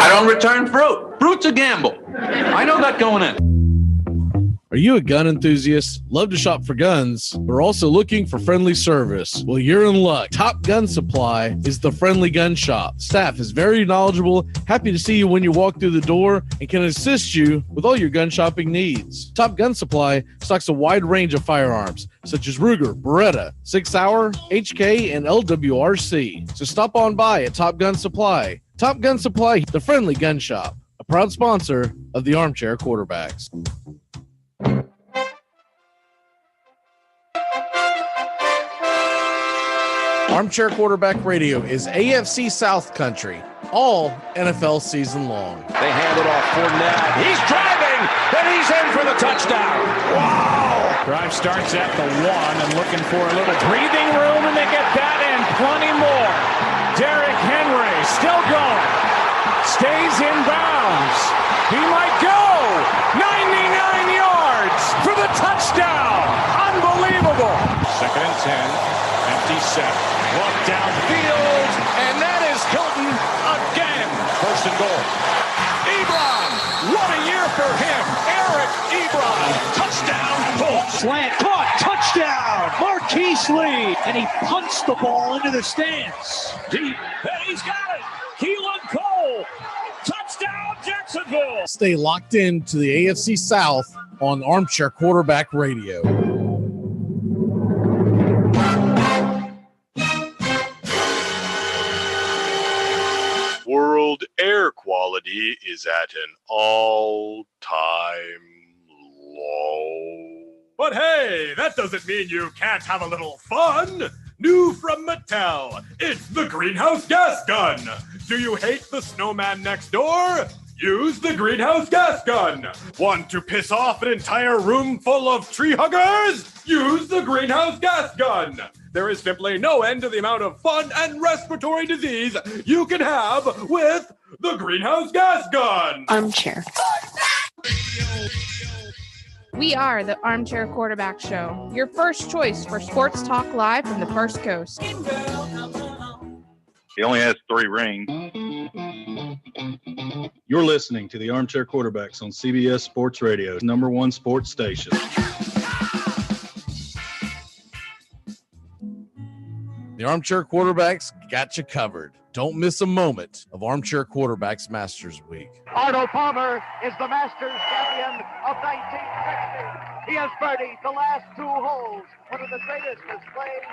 I don't return fruit. Fruit's a gamble. I know that going in. Are you a gun enthusiast? Love to shop for guns, but are also looking for friendly service? Well, you're in luck. Top Gun Supply is the friendly gun shop. Staff is very knowledgeable, happy to see you when you walk through the door, and can assist you with all your gun shopping needs. Top Gun Supply stocks a wide range of firearms, such as Ruger, Beretta, 6 Hour, HK, and LWRC. So stop on by at Top Gun Supply. Top Gun Supply, the friendly gun shop, a proud sponsor of the Armchair Quarterbacks. Armchair Quarterback Radio is AFC South country, all NFL season long. They hand it off for Ned. He's driving, and he's in for the touchdown. Wow! Drive starts at the 1 and looking for a little breathing room, and they get that and plenty more. Derrick Henry still going. Stays in bounds. He might go. 99 yards for the touchdown. Unbelievable. 2nd and 10. Empty set. Walk downfield, and that is Hilton again. 1st and goal. Ebron, what a year for him. Eric Ebron, touchdown. Boom. Slant, caught, touchdown. Marquise Lee, and he punched the ball into the stands. Deep, and he's got it. Keelan Cole, touchdown Jacksonville. Stay locked in to the AFC South on Armchair Quarterback Radio. World air quality is at an all-time low. But hey, that doesn't mean you can't have a little fun. New from Mattel, it's the greenhouse gas gun. Do you hate the snowman next door? Use the greenhouse gas gun. Want to piss off an entire room full of tree huggers? Use the greenhouse gas gun. There is simply no end to the amount of fun and respiratory disease you can have with the greenhouse gas gun. Armchair. We are the Armchair Quarterback Show, your first choice for sports talk live from the First Coast. He only has 3 rings. You're listening to the Armchair Quarterbacks on CBS Sports Radio, #1 sports station. The Armchair Quarterbacks got you covered. Don't miss a moment of Armchair Quarterbacks Masters Week. Arnold Palmer is the Masters champion of 1960. He has birdied the last 2 holes, one of the greatest displays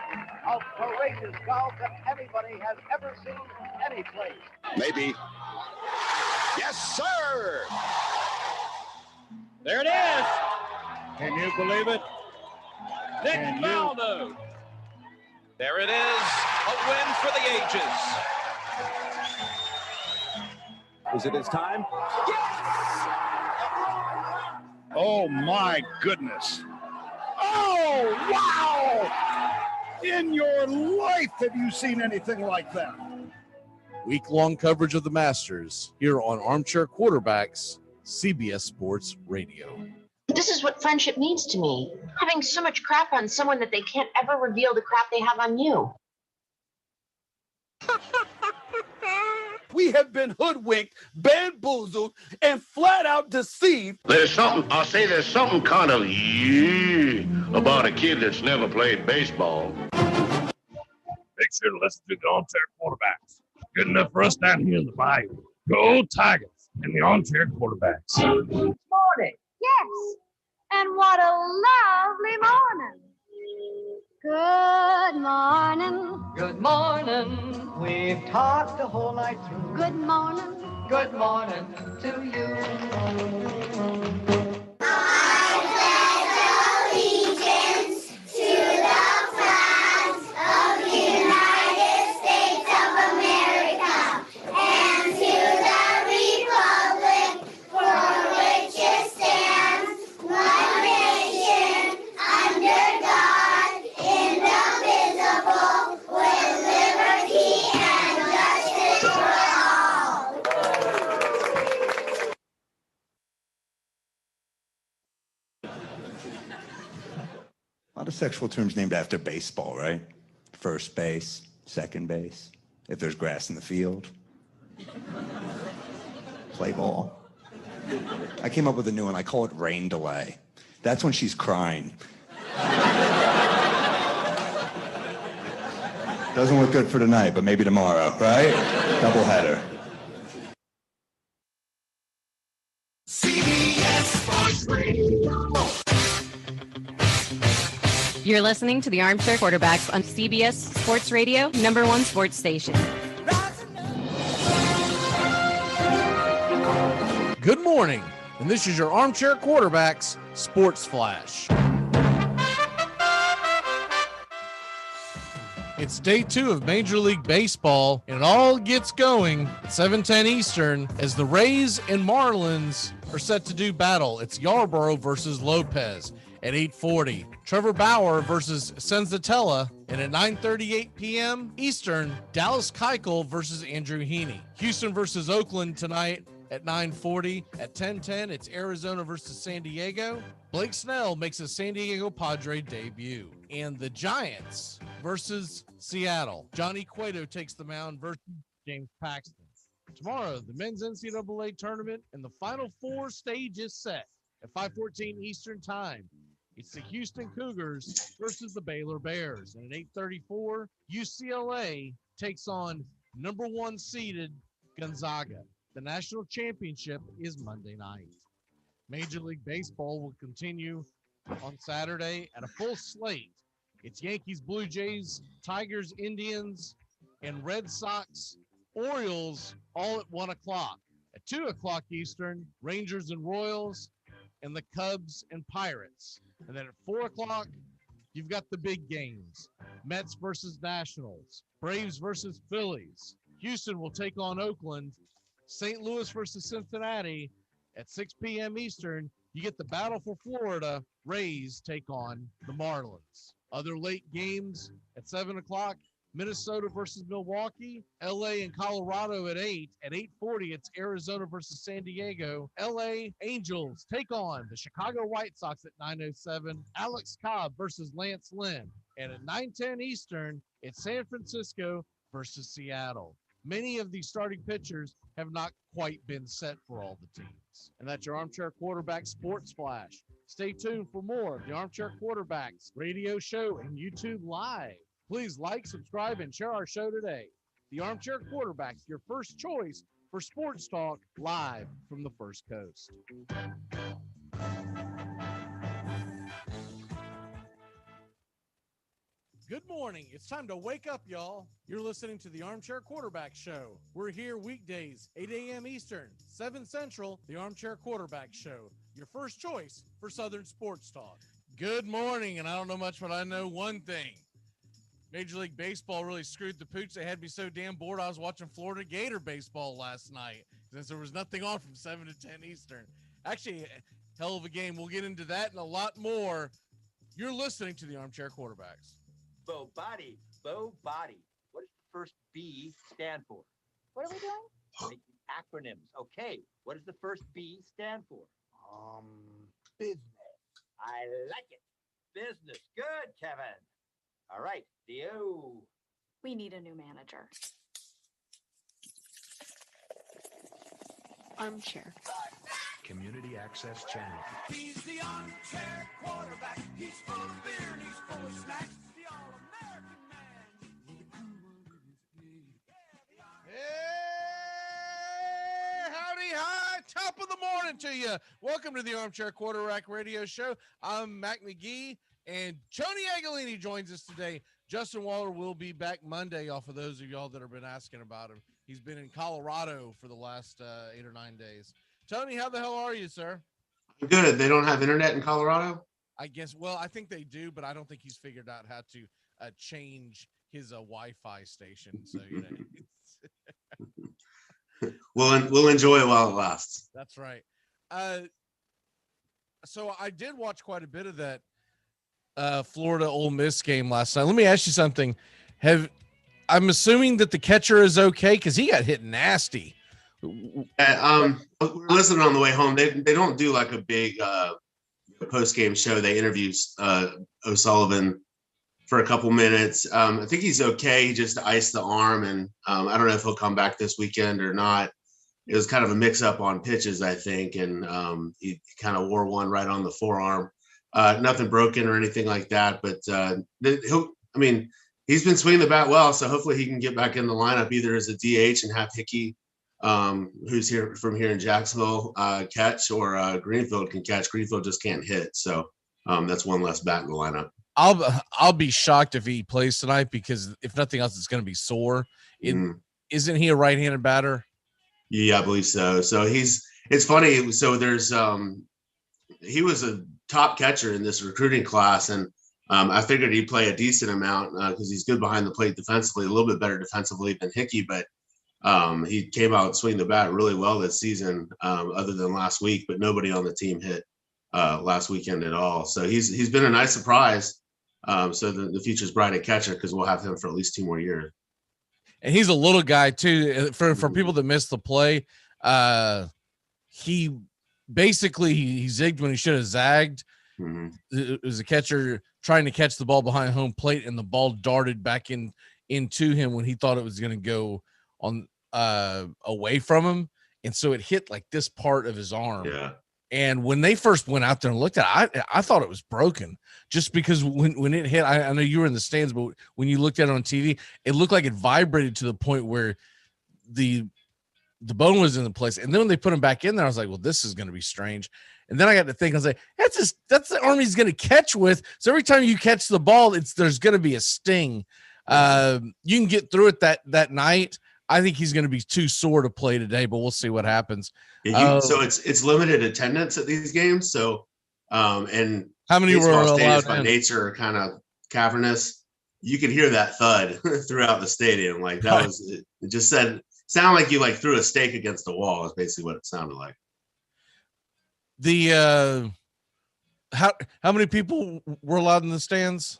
of courageous golf that anybody has ever seen any place. Maybe. Yes, sir. There it is. Can you believe it? Nick Faldo. There it is. A win for the ages. Is it his time? Yes! Oh, my goodness. Oh, wow! In your life, have you seen anything like that? Week-long coverage of the Masters here on Armchair Quarterbacks, CBS Sports Radio. This is what friendship means to me. Having so much crap on someone that they can't ever reveal the crap they have on you. We have been hoodwinked, bamboozled, and flat out deceived. There's something kind of about a kid that's never played baseball. Make sure to listen to the Armchair Quarterbacks. Good enough for us down here in the bayou. Go Tigers and the Armchair Quarterbacks. Morning. Yes. And what a lovely morning. Good morning. Good morning. We've talked the whole night through. Good morning. Good morning to you. I pledge allegiance to the flag of the United States of America and to the republic for which it stands, one nation, under God, indivisible, with liberty and justice for all. A lot of sexual terms named after baseball, right? First base, second base, if there's grass in the field. play ball. I came up with a new one. I call it rain delay. That's when she's crying. Doesn't look good for tonight, but maybe tomorrow, right? Doubleheader. CBS Sports Radio. You're listening to the Armchair Quarterbacks on CBS Sports Radio, #1 sports station. Good morning, and this is your Armchair Quarterbacks Sports Flash. It's day 2 of Major League Baseball, and it all gets going at 7:10 Eastern as the Rays and Marlins are set to do battle. It's Yarborough versus Lopez at 8:40. Trevor Bauer versus Senzatella, and at 9:38 p.m. Eastern, Dallas Keuchel versus Andrew Heaney. Houston versus Oakland tonight at 9:40. At 10:10, it's Arizona versus San Diego. Blake Snell makes a San Diego Padre debut. And the Giants versus Seattle. Johnny Cueto takes the mound versus James Paxton. Tomorrow, the men's NCAA tournament and the Final Four stage is set at 5:14 Eastern Time. It's the Houston Cougars versus the Baylor Bears. And at 8:34, UCLA takes on #1 seeded Gonzaga. The national championship is Monday night. Major League Baseball will continue on Saturday at a full slate. It's Yankees, Blue Jays, Tigers, Indians, and Red Sox, Orioles, all at 1 o'clock. At 2 o'clock Eastern, Rangers and Royals, and the Cubs and Pirates. And then at 4 o'clock, you've got the big games. Mets versus Nationals, Braves versus Phillies. Houston will take on Oakland. St. Louis versus Cincinnati at 6 p.m. Eastern. You get the battle for Florida. Rays take on the Marlins. Other late games at 7 o'clock, Minnesota versus Milwaukee, LA and Colorado at 8. At 8:40, it's Arizona versus San Diego. LA Angels take on the Chicago White Sox at 9:07. Alex Cobb versus Lance Lynn. And at 9:10 Eastern, it's San Francisco versus Seattle. Many of these starting pitchers have not quite been set for all the teams. And that's your Armchair Quarterback Sports Flash. Stay tuned for more of the Armchair Quarterbacks radio show and YouTube Live. Please like, subscribe, and share our show today. The Armchair Quarterbacks, your first choice for sports talk, live from the First Coast. Good morning. It's time to wake up, y'all. You're listening to the Armchair Quarterback Show. We're here weekdays, 8 a.m. Eastern, 7 Central, the Armchair Quarterback Show. Your first choice for Southern Sports Talk. Good morning, and I don't know much, but I know one thing. Major League Baseball really screwed the pooch. They had me so damn bored I was watching Florida Gator baseball last night since there was nothing on from 7 to 10 Eastern. Actually, hell of a game. We'll get into that and a lot more. You're listening to the Armchair Quarterbacks. Bo body. What does the first B stand for? What are we doing? Making acronyms. Okay. What does the first B stand for? Business. I like it. Business. Good, Kevin. All right. The O. We need a new manager. Armchair. Community Access Channel. He's the armchair quarterback. He's full of beer and he's full of snacks. The all-American man. Hey, howdy, hi, top of the morning to you. Welcome to the Armchair Quarterback Radio Show. I'm Mac McGee, and Tony Aguilini joins us today. Justin Waller will be back Monday, off of those of y'all that have been asking about him. He's been in Colorado for the last 8 or 9 days. Tony, how the hell are you, sir? Good. They don't have internet in Colorado? I guess, well, I think they do, but I don't think he's figured out how to change his Wi-Fi station. So, you know. We'll enjoy it while it lasts. That's right. So I did watch quite a bit of that Florida Ole Miss game last night. Let me ask you something. I'm assuming that the catcher is okay because he got hit nasty. We're listening on the way home. They don't do like a big post-game show. They interview O'Sullivan for a couple minutes. I think he's okay. He just iced the arm, and I don't know if he'll come back this weekend or not. it was kind of a mix up on pitches, I think. And he kind of wore one right on the forearm. Nothing broken or anything like that, but he's been swinging the bat well, so hopefully he can get back in the lineup either as a DH and have Hickey, who's here in Jacksonville, catch, or Greenfield can catch. Greenfield just can't hit, so that's one less bat in the lineup. I'll be shocked if he plays tonight, because if nothing else, it's going to be sore. Isn't he a right-handed batter? Yeah, I believe so. So it's funny. So there's he was a top catcher in this recruiting class, and I figured he'd play a decent amount because he's good behind the plate defensively, a little bit better defensively than Hickey, but he came out swinging the bat really well this season, other than last week, but nobody on the team hit last weekend at all. So he's been a nice surprise. So the future's bright at catcher, because we'll have him for at least 2 more years. And he's a little guy too. For people that missed the play, he basically he zigged when he should have zagged. It was a catcher trying to catch the ball behind home plate, and the ball darted back into him when he thought it was going to go on away from him, and so it hit like this part of his arm. Yeah. And when they first went out there and looked at it, I thought it was broken, just because when it hit, I know you were in the stands, but when you looked at it on TV, it looked like it vibrated to the point where the bone was in the place. And then when they put him back in there, I was like, well, this is going to be strange. And then I got to think, I was like, that's the arm he's going to catch with. So every time you catch the ball, there's going to be a sting. You can get through it that night. I think he's going to be too sore to play today, but we'll see what happens. So it's limited attendance at these games. So, and how many were allowed by nature are kind of cavernous. You could hear that thud throughout the stadium. Like that was, it just sounded like you like threw a stake against the wall is basically what it sounded like. How many people were allowed in the stands?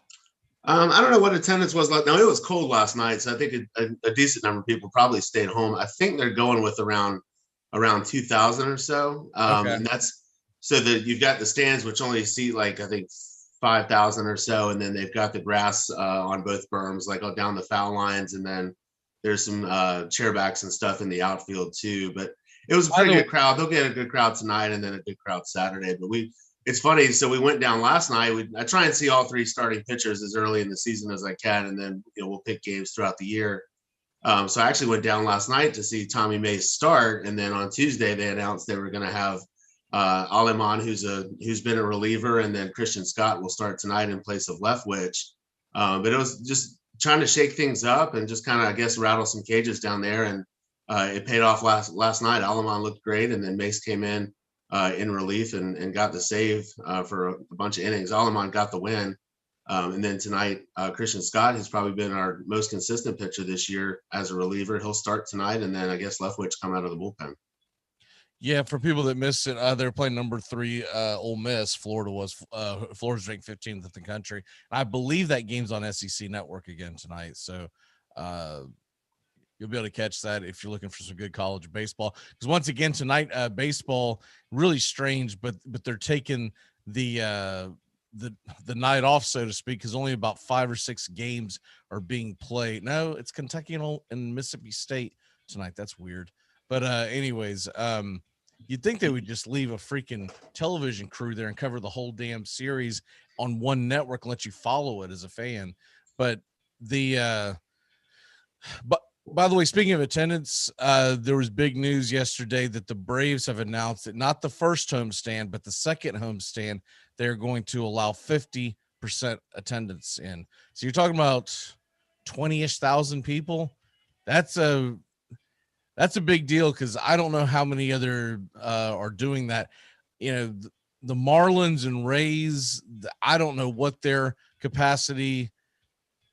I don't know what attendance was like. No, it was cold last night, so I think a decent number of people probably stayed home. I think they're going with around 2,000 or so. And that's so that you've got the stands, which only seat like I think 5,000 or so, and then they've got the grass on both berms, like down the foul lines, and then there's some chairbacks and stuff in the outfield too. But it was a pretty good crowd. They'll get a good crowd tonight, and then a good crowd Saturday. But it's funny. So we went down last night. I try and see all 3 starting pitchers as early in the season as I can, and then we'll pick games throughout the year. So I actually went down last night to see Tommy Mace start, and then on Tuesday they announced they were going to have Aleman, who's been a reliever, and then Christian Scott will start tonight in place of Leftwich. But it was just trying to shake things up and just kind of, I guess, rattle some cages down there, and it paid off last night. Aleman looked great, and then Mace came in relief and got the save for a bunch of innings. Aleman got the win. And then tonight, Christian Scott has probably been our most consistent pitcher this year as a reliever. He'll start tonight, and then I guess Leftwich come out of the bullpen. Yeah, for people that missed it, they're playing number 3 Ole Miss. Florida's ranked 15th in the country. I believe that game's on SEC Network again tonight. So you'll be able to catch that if you're looking for some good college baseball. Because once again tonight, baseball really strange, but they're taking the night off, so to speak, because only about 5 or 6 games are being played. No, it's Kentucky and Mississippi State tonight. That's weird. But anyways, you'd think they would just leave a freaking television crew there and cover the whole damn series on one network and let you follow it as a fan. But by the way, speaking of attendance, there was big news yesterday that the Braves have announced that not the first homestand, but the second homestand, they're going to allow 50% attendance in. So you're talking about 20-ish thousand people. That's a big deal, because I don't know how many other are doing that. The Marlins and Rays, I don't know what their capacity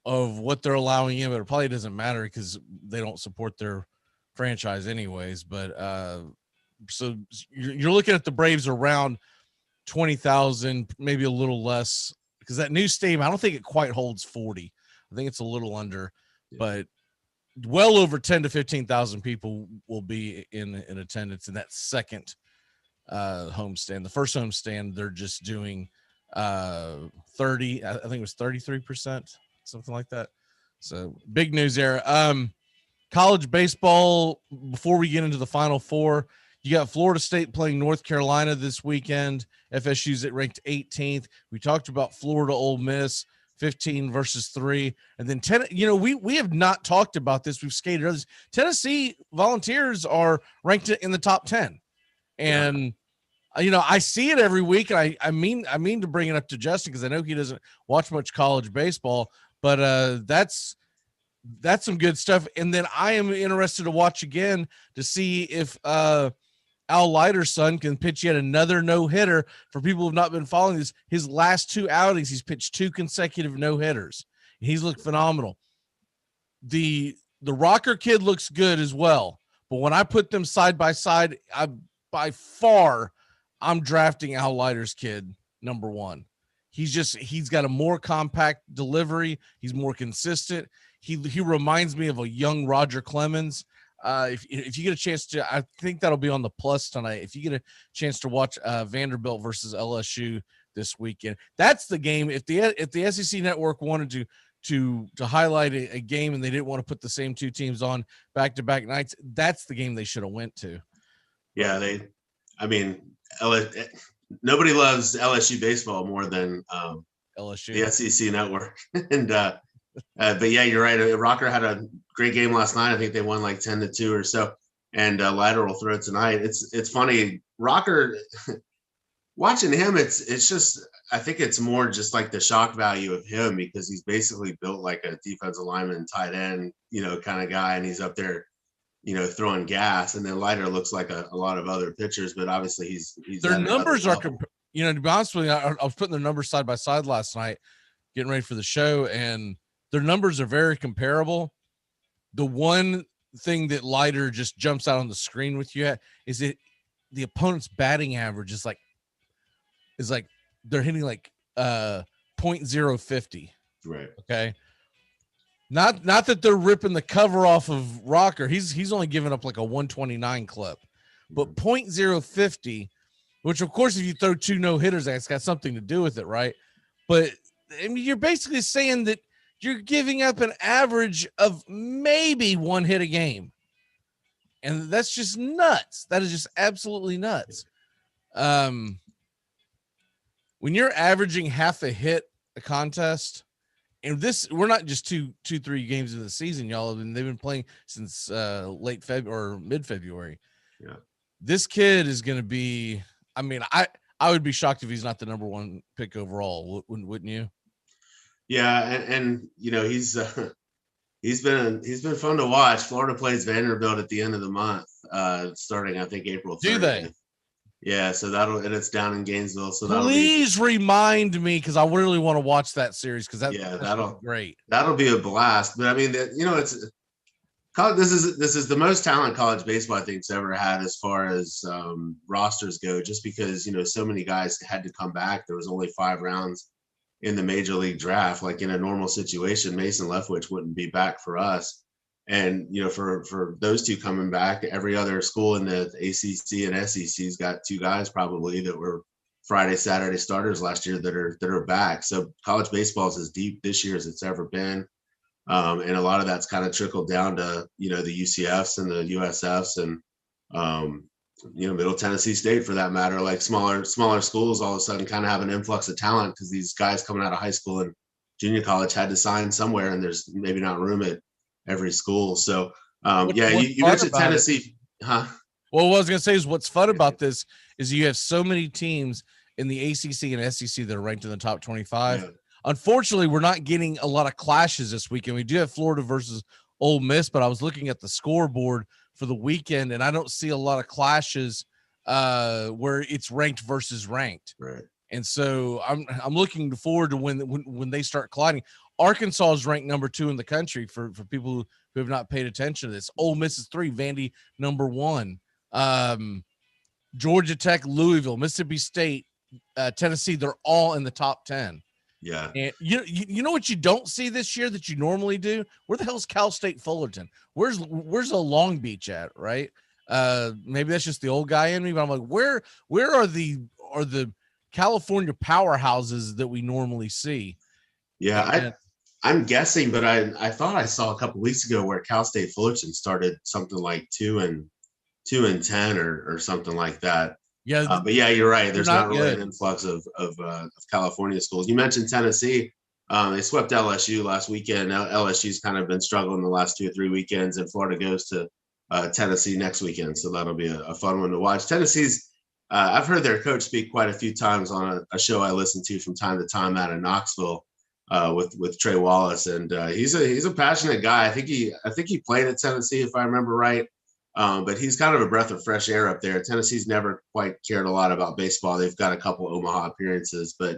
of what they're allowing in, but it probably doesn't matter because they don't support their franchise anyways. But so you're looking at the Braves around 20,000, maybe a little less, because that new stadium, I don't think it quite holds 40. I think it's a little under, but well over 10 to 15,000 people will be in attendance in that second homestand. The first homestand, they're just doing 30, I think it was 33%, something like that. So big news there. college baseball, before we get into the Final Four, you got Florida State playing North Carolina this weekend. FSU's at ranked 18th. We talked about Florida Ole Miss, 15 versus 3. And then we have not talked about this. We've skated others. Tennessee Volunteers are ranked in the top 10. And I see it every week. And I mean to bring it up to Justin because I know he doesn't watch much college baseball, but that's some good stuff. And then I am interested to watch again to see if Al Leiter's son can pitch yet another no-hitter. For people who have not been following this, his last 2 outings, he's pitched 2 consecutive no-hitters. He's looked phenomenal. The Rocker kid looks good as well. But when I put them side by side, by far, I'm drafting Al Leiter's kid number 1. He's got a more compact delivery. He's more consistent. He reminds me of a young Roger Clemens. If you get a chance to, I think that'll be on the Plus tonight. If you get a chance to watch Vanderbilt versus LSU this weekend, that's the game. If the SEC Network wanted to highlight a game and they didn't want to put the same 2 teams on back-to-back nights, that's the game they should have went to. Yeah, nobody loves LSU baseball more than LSU, the SEC Network, and but yeah, you're right. Rocker had a great game last night. I think they won like 10-2 or so. And Leiter will throw it tonight. It's funny. Rocker, watching him, it's just, I think it's more just like the shock value of him because he's basically built like a defensive lineman, tight end, kind of guy. And he's up there, throwing gas. And then Leiter looks like a lot of other pitchers, but obviously he's their numbers are, to be honest with you, I was putting their numbers side by side last night, getting ready for the show, and their numbers are very comparable. The one thing that Leiter just jumps out on the screen with you at is that the opponent's batting average is like they're hitting like .050. Right. Okay. Not that they're ripping the cover off of Rocker. He's only giving up like a 129 clip, but .050, which of course if you throw 2 no-hitters, that's got something to do with it, right? But I mean, you're basically saying that you're giving up an average of maybe 1 hit a game. And that's just nuts. That is just absolutely nuts. When you're averaging half a hit a contest, and we're not just 2-3 games of the season, y'all. They've been playing since late February or mid-February. Yeah. This kid is going to be, I mean, I would be shocked if he's not the number 1 pick overall. Wouldn't you? Yeah, and he's been fun to watch. Florida plays Vanderbilt at the end of the month, starting I think April 30th. Do they? Yeah, so and it's down in Gainesville. So please remind me because I really want to watch that series because that'll be great. That'll be a blast. But I mean, this is the most talent college baseball I think's ever had as far as rosters go. Just because so many guys had to come back. There was only 5 rounds in the major league draft. Like in a normal situation, Mason Leftwich wouldn't be back for us. And, for those 2 coming back, every other school in the ACC and SEC's got 2 guys probably that were Friday, Saturday starters last year that are back. So college baseball is as deep this year as it's ever been. And a lot of that's kind of trickled down to, the UCFs and the USFs and, Middle Tennessee State for that matter. Like smaller schools all of a sudden kind of have an influx of talent because these guys coming out of high school and junior college had to sign somewhere, and there's maybe not room at every school. So you mentioned Tennessee, huh? Well, what I was gonna say is what's fun about this is you have so many teams in the ACC and SEC that are ranked in the top 25. Yeah. Unfortunately, we're not getting a lot of clashes this weekend. We do have Florida versus Ole Miss, but I was looking at the scoreboard for the weekend, and I don't see a lot of clashes where it's ranked versus ranked. Right. And so I'm looking forward to when they start colliding. Arkansas is ranked number 2 in the country for people who have not paid attention to this. Ole Miss is 3, Vandy number 1. Georgia Tech, Louisville, Mississippi State, Tennessee, they're all in the top 10. Yeah. And you know what you don't see this year that you normally do? Where the hell's Cal State Fullerton? Where's a Long Beach at, right? Maybe that's just the old guy in me, but I'm like, where are the California powerhouses that we normally see? Yeah, I'm guessing, but I thought I saw a couple weeks ago where Cal State Fullerton started something like 2-10 or something like that. Yeah, but yeah, you're right. There's not really good. an influx of California schools. You mentioned Tennessee. They swept LSU last weekend. Now LSU's kind of been struggling the last 2 or 3 weekends, and Florida goes to Tennessee next weekend, so that'll be a fun one to watch. Tennessee's. I've heard their coach speak quite a few times on a show I listen to from time to time out of Knoxville with Trey Wallace, and he's a passionate guy. I think he played at Tennessee if I remember right. But he's kind of a breath of fresh air up there. Tennessee's never quite cared a lot about baseball. They've got a couple Omaha appearances, but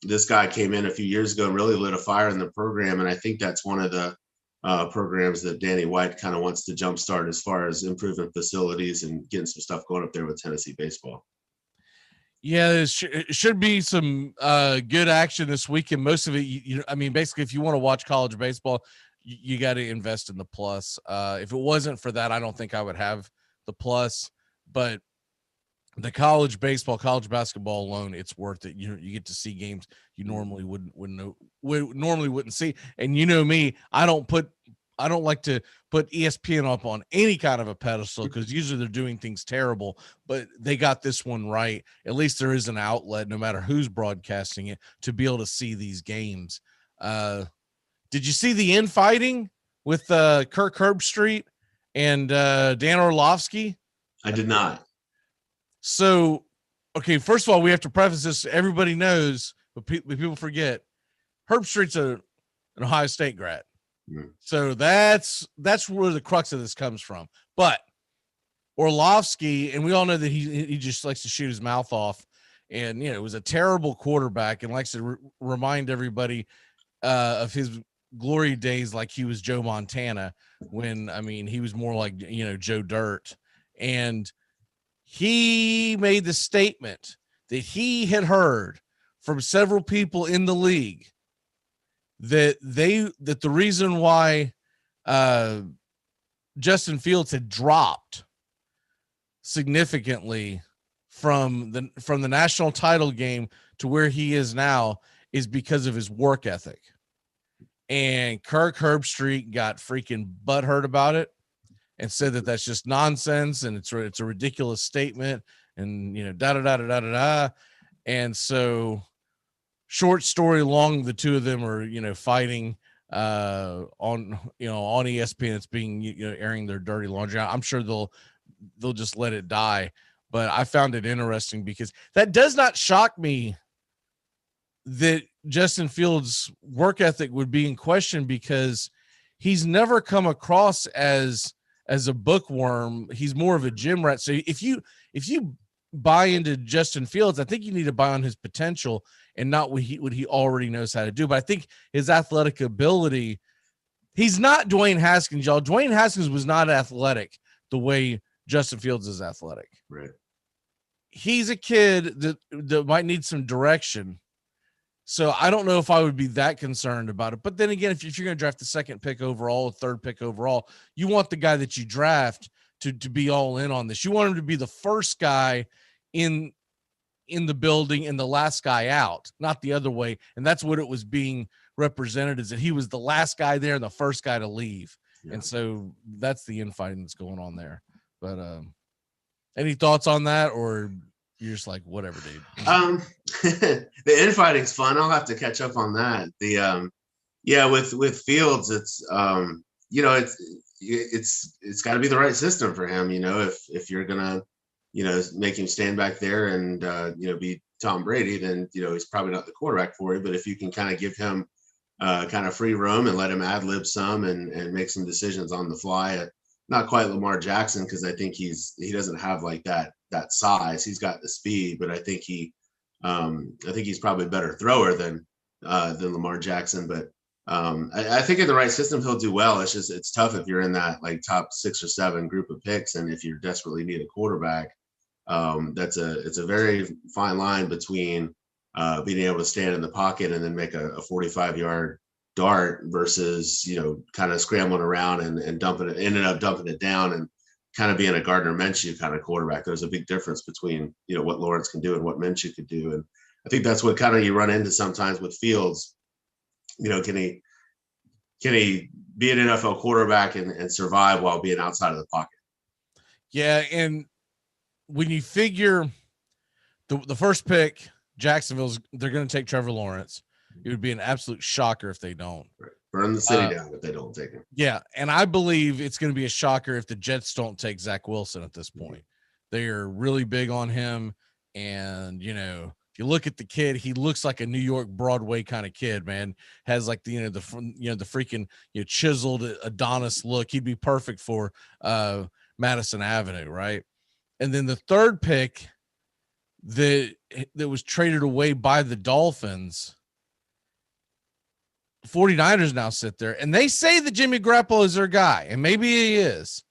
this guy came in a few years ago and really lit a fire in the program. And I think that's one of the programs that Danny White kind of wants to jumpstart as far as improving facilities and getting some stuff going up there with Tennessee baseball. Yeah, it should be some good action this weekend. Most of it, I mean, basically, if you want to watch college baseball, you got to invest in the Plus. If it wasn't for that, I don't think I would have the Plus. But the college baseball, college basketball alone, it's worth it. You get to see games you normally wouldn't see. And you know me, I don't like to put ESPN up on any kind of a pedestal because usually they're doing things terrible, but they got this one right. At least there is an outlet, no matter who's broadcasting it, to be able to see these games. Did you see the infighting with Kirk Herbstreit and Dan Orlovsky? I did not. So, okay, first of all, we have to preface this. Everybody knows, but people forget, Herbstreit's an Ohio State grad. So that's where the crux of this comes from. But Orlovsky, and we all know that he just likes to shoot his mouth off, and it was a terrible quarterback, and likes to remind everybody of his glory days, like he was Joe Montana, when he was more like Joe Dirt. And he made the statement that he had heard from several people in the league that the reason why Justin Fields had dropped significantly from the national title game to where he is now is because of his work ethic. And Kirk Herbstreit got freaking butthurt about it and said that that's just nonsense and it's a ridiculous statement and da. And so, short story long, the two of them are fighting on ESPN. It's being airing their dirty laundry. I'm sure they'll just let it die. But I found it interesting because that does not shock me that Justin Fields' work ethic would be in question, because he's never come across as a bookworm. He's more of a gym rat. So if you buy into Justin Fields, I think you need to buy on his potential and not what he already knows how to do. But I think his athletic ability, he's not Dwayne Haskins, y'all. Dwayne Haskins was not athletic the way Justin Fields is athletic. Right. He's a kid that might need some direction. So I don't know if I would be that concerned about it. But then again, if you're going to draft the second pick overall, third pick overall, you want the guy that you draft to be all in on this. You want him to be the first guy in the building and the last guy out, not the other way. And that's what it was being represented, is that he was the last guy there and the first guy to leave. Yeah. And so that's the infighting that's going on there. But any thoughts on that, or you're just like, whatever, dude? The infighting's fun. I'll have to catch up on that. With Fields, it's it's got to be the right system for him. If you're gonna make him stand back there and be Tom Brady, then he's probably not the quarterback for you. But if you can kind of give him kind of free roam and let him ad lib some and make some decisions on the fly, not quite Lamar Jackson, because I think he doesn't have like that size. He's got the speed, but I think he's probably a better thrower than Lamar Jackson. But I think in the right system he'll do well. It's tough if you're in that like top 6 or 7 group of picks, and if you desperately need a quarterback, it's a very fine line between being able to stand in the pocket and then make a 45-yard dart versus kind of scrambling around and dumping it down and kind of being a Gardner Minshew kind of quarterback. There's a big difference between what Lawrence can do and what Minshew could do, and I think that's what kind of you run into sometimes with Fields. can he be an NFL quarterback and survive while being outside of the pocket? Yeah, and when you figure the first pick, they're going to take Trevor Lawrence. It would be an absolute shocker if they don't. Right. Burn the city down if they don't take him. Yeah, and I believe it's going to be a shocker if the Jets don't take Zach Wilson at this point. They are really big on him, and if you look at the kid, he looks like a New York Broadway kind of kid, man. Has like the freaking chiseled Adonis look. He'd be perfect for Madison Avenue, right? And then the third pick that was traded away by the Dolphins, 49ers now sit there, and they say that Jimmy Garoppolo is their guy, and maybe he is.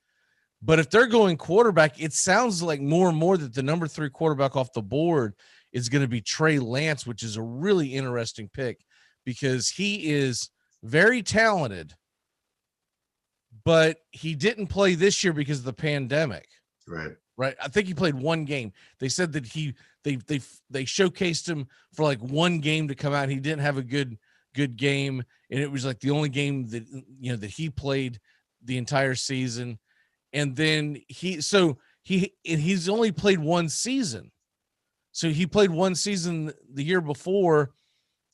But if they're going quarterback, it sounds like more and more that the number 3 quarterback off the board is going to be Trey Lance, which is a really interesting pick because he is very talented, but he didn't play this year because of the pandemic. Right. I think he played one game. They said that they showcased him for like one game to come out. He didn't have a good game, and it was like the only game that that he played the entire season. And then he's only played one season. So he played one season the year before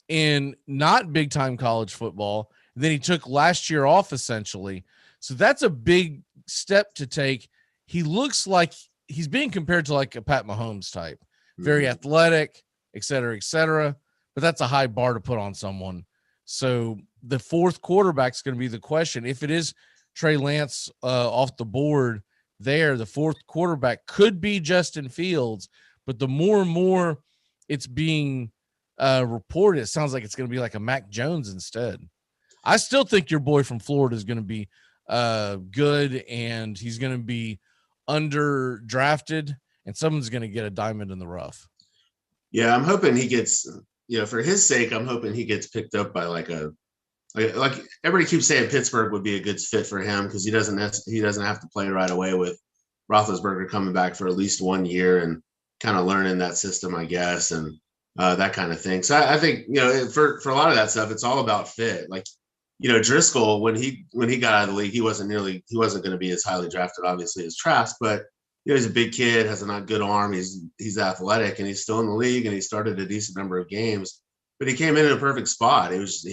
in not big time college football. And then he took last year off essentially. So that's a big step to take. He looks like he's being compared to like a Pat Mahomes type, very athletic, et cetera, but that's a high bar to put on someone. So the fourth quarterback is going to be the question. If it is Trey Lance off the board there, the fourth quarterback could be Justin Fields, but the more and more it's being reported, it sounds like it's going to be like a Mac Jones instead. I still think your boy from Florida is going to be good, and he's going to be under drafted, and someone's going to get a diamond in the rough. Yeah, I'm hoping he gets, for his sake, I'm hoping he gets picked up by like everybody keeps saying Pittsburgh would be a good fit for him because he doesn't have to play right away with Roethlisberger coming back for at least 1 year and kind of learning that system, I guess, and that kind of thing. So I think for a lot of that stuff, it's all about fit. Like Driscoll, when he got out of the league, he wasn't going to be as highly drafted, obviously, as Trask, but he's a big kid, has a not good arm. He's athletic, and he's still in the league, and he started a decent number of games. But he came in a perfect spot. He was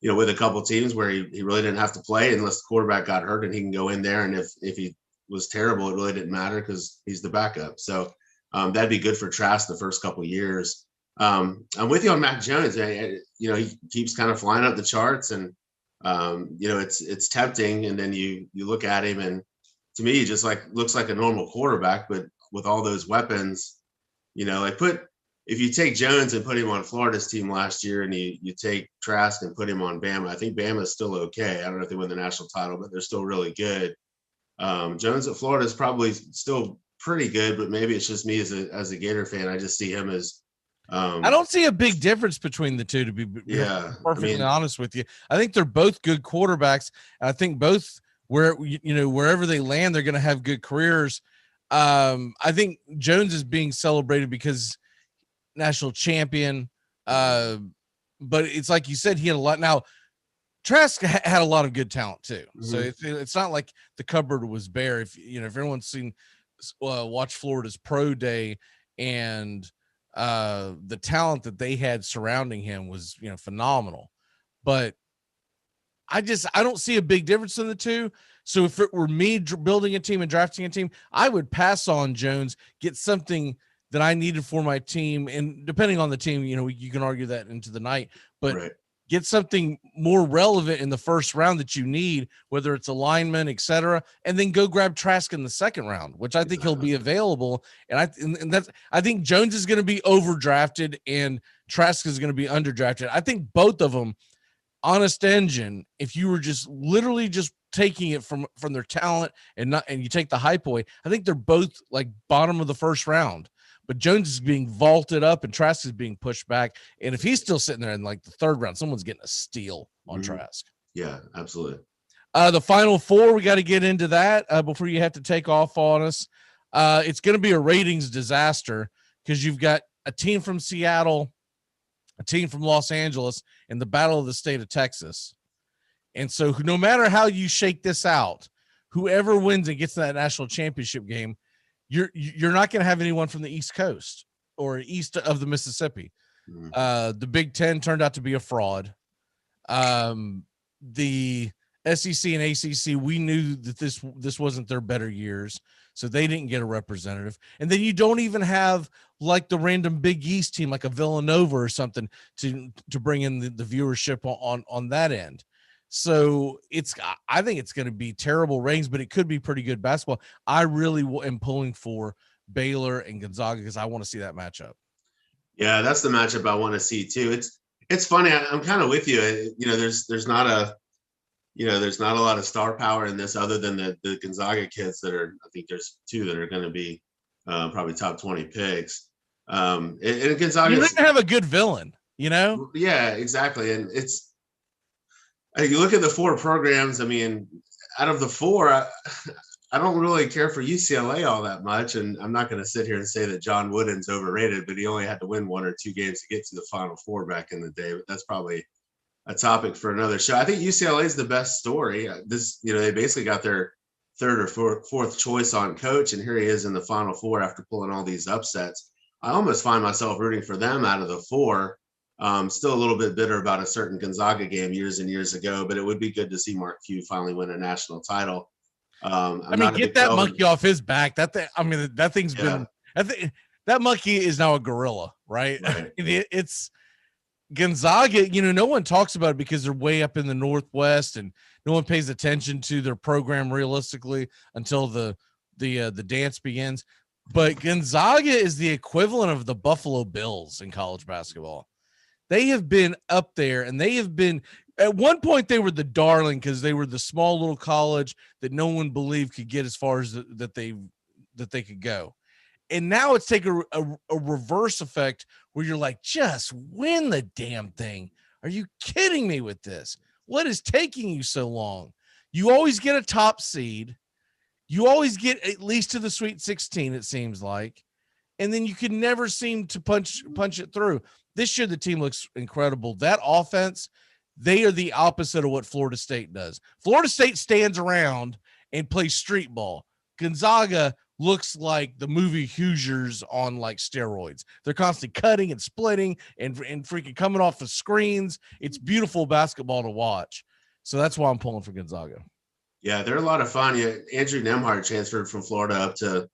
with a couple teams where he really didn't have to play unless the quarterback got hurt, and he can go in there. And if he was terrible, it really didn't matter because he's the backup. So that'd be good for Trask the first couple of years. I'm with you on Mac Jones. He keeps kind of flying up the charts, and it's tempting. And then you look at him, and to me, he just looks like a normal quarterback, but with all those weapons, if you take Jones and put him on Florida's team last year, and you take Trask and put him on Bama, I think Bama's still okay. I don't know if they win the national title, but they're still really good. Jones at Florida is probably still pretty good, but maybe it's just me as a Gator fan. I just see him as I don't see a big difference between the two, to be perfectly honest with you. I think they're both good quarterbacks, and I think both wherever they land, they're going to have good careers. I think Jones is being celebrated because national champion, but it's like you said, he had a lot. Now Trask had a lot of good talent too, so it's not like the cupboard was bare. If everyone's seen watch Florida's pro day, and the talent that they had surrounding him was phenomenal. But I don't see a big difference in the two. So if it were me building a team and drafting a team, I would pass on Jones, get something that I needed for my team. And depending on the team, you can argue that into the night, but get something more relevant in the first round that you need, whether it's a lineman, et cetera, and then go grab Trask in the second round, which I think he'll be available. And I think Jones is going to be overdrafted and Trask is going to be underdrafted. I think both of them, honest engine, if you were just literally just taking it from their talent and you take the hype away, I think they're both like bottom of the first round. But Jones is being vaulted up and Trask is being pushed back. And if he's still sitting there in like the third round, someone's getting a steal on Trask. Yeah, absolutely. The final four, we got to get into that before you have to take off on us. It's going to be a ratings disaster because you've got a team from Seattle a team from Los Angeles in the Battle of the State of Texas. And so no matter how you shake this out, whoever wins and gets to that national championship game, you're not going to have anyone from the East Coast or east of the Mississippi. The Big Ten turned out to be a fraud. The SEC and ACC, we knew that this wasn't their better years, so they didn't get a representative. And then you don't even have like the random Big East team, like a Villanova or something, to bring in the viewership on that end. So I think it's going to be terrible ratings, but it could be pretty good basketball. I really am pulling for Baylor and Gonzaga because I want to see that matchup. Yeah, that's the matchup I want to see too. It's funny. I'm kind of with you. There's not a lot of star power in this other than the Gonzaga kids that are. I think there's two that are going to be probably top 20 picks. And Gonzaga, you're going to have a good villain, Yeah, exactly. And you look at the four programs. I mean, out of the four, I don't really care for UCLA all that much, and I'm not going to sit here and say that John Wooden's overrated, but he only had to win one or two games to get to the Final Four back in the day. But that's probably a topic for another show. I think UCLA is the best story. They basically got their third or fourth choice on coach, and here he is in the Final Four after pulling all these upsets. I almost find myself rooting for them out of the four. Still a little bit bitter about a certain Gonzaga game years and years ago, but it would be good to see Mark Few finally win a national title. Get that monkey off his back. That thing's been. That monkey is now a gorilla, right? It's Gonzaga. No one talks about it because they're way up in the Northwest, and no one pays attention to their program realistically until the dance begins. But Gonzaga is the equivalent of the Buffalo Bills in college basketball. They have been up there, and they have been. At one point, they were the darling because they were the small little college that no one believed could get as far as that they could go. And now it's taken a reverse effect where you're like, just win the damn thing. Are you kidding me with this? What is taking you so long? You always get a top seed. You always get at least to the Sweet 16, it seems like. And then you can never seem to punch it through. This year, the team looks incredible. That offense, they are the opposite of what Florida State does. Florida State stands around and plays street ball. Gonzaga looks like the movie Hoosiers on like steroids. They're constantly cutting and splitting and freaking coming off the screens. It's beautiful basketball to watch. So that's why I'm pulling for Gonzaga. Yeah, they're a lot of fun. Yeah, Andrew Nembhard transferred from Florida up to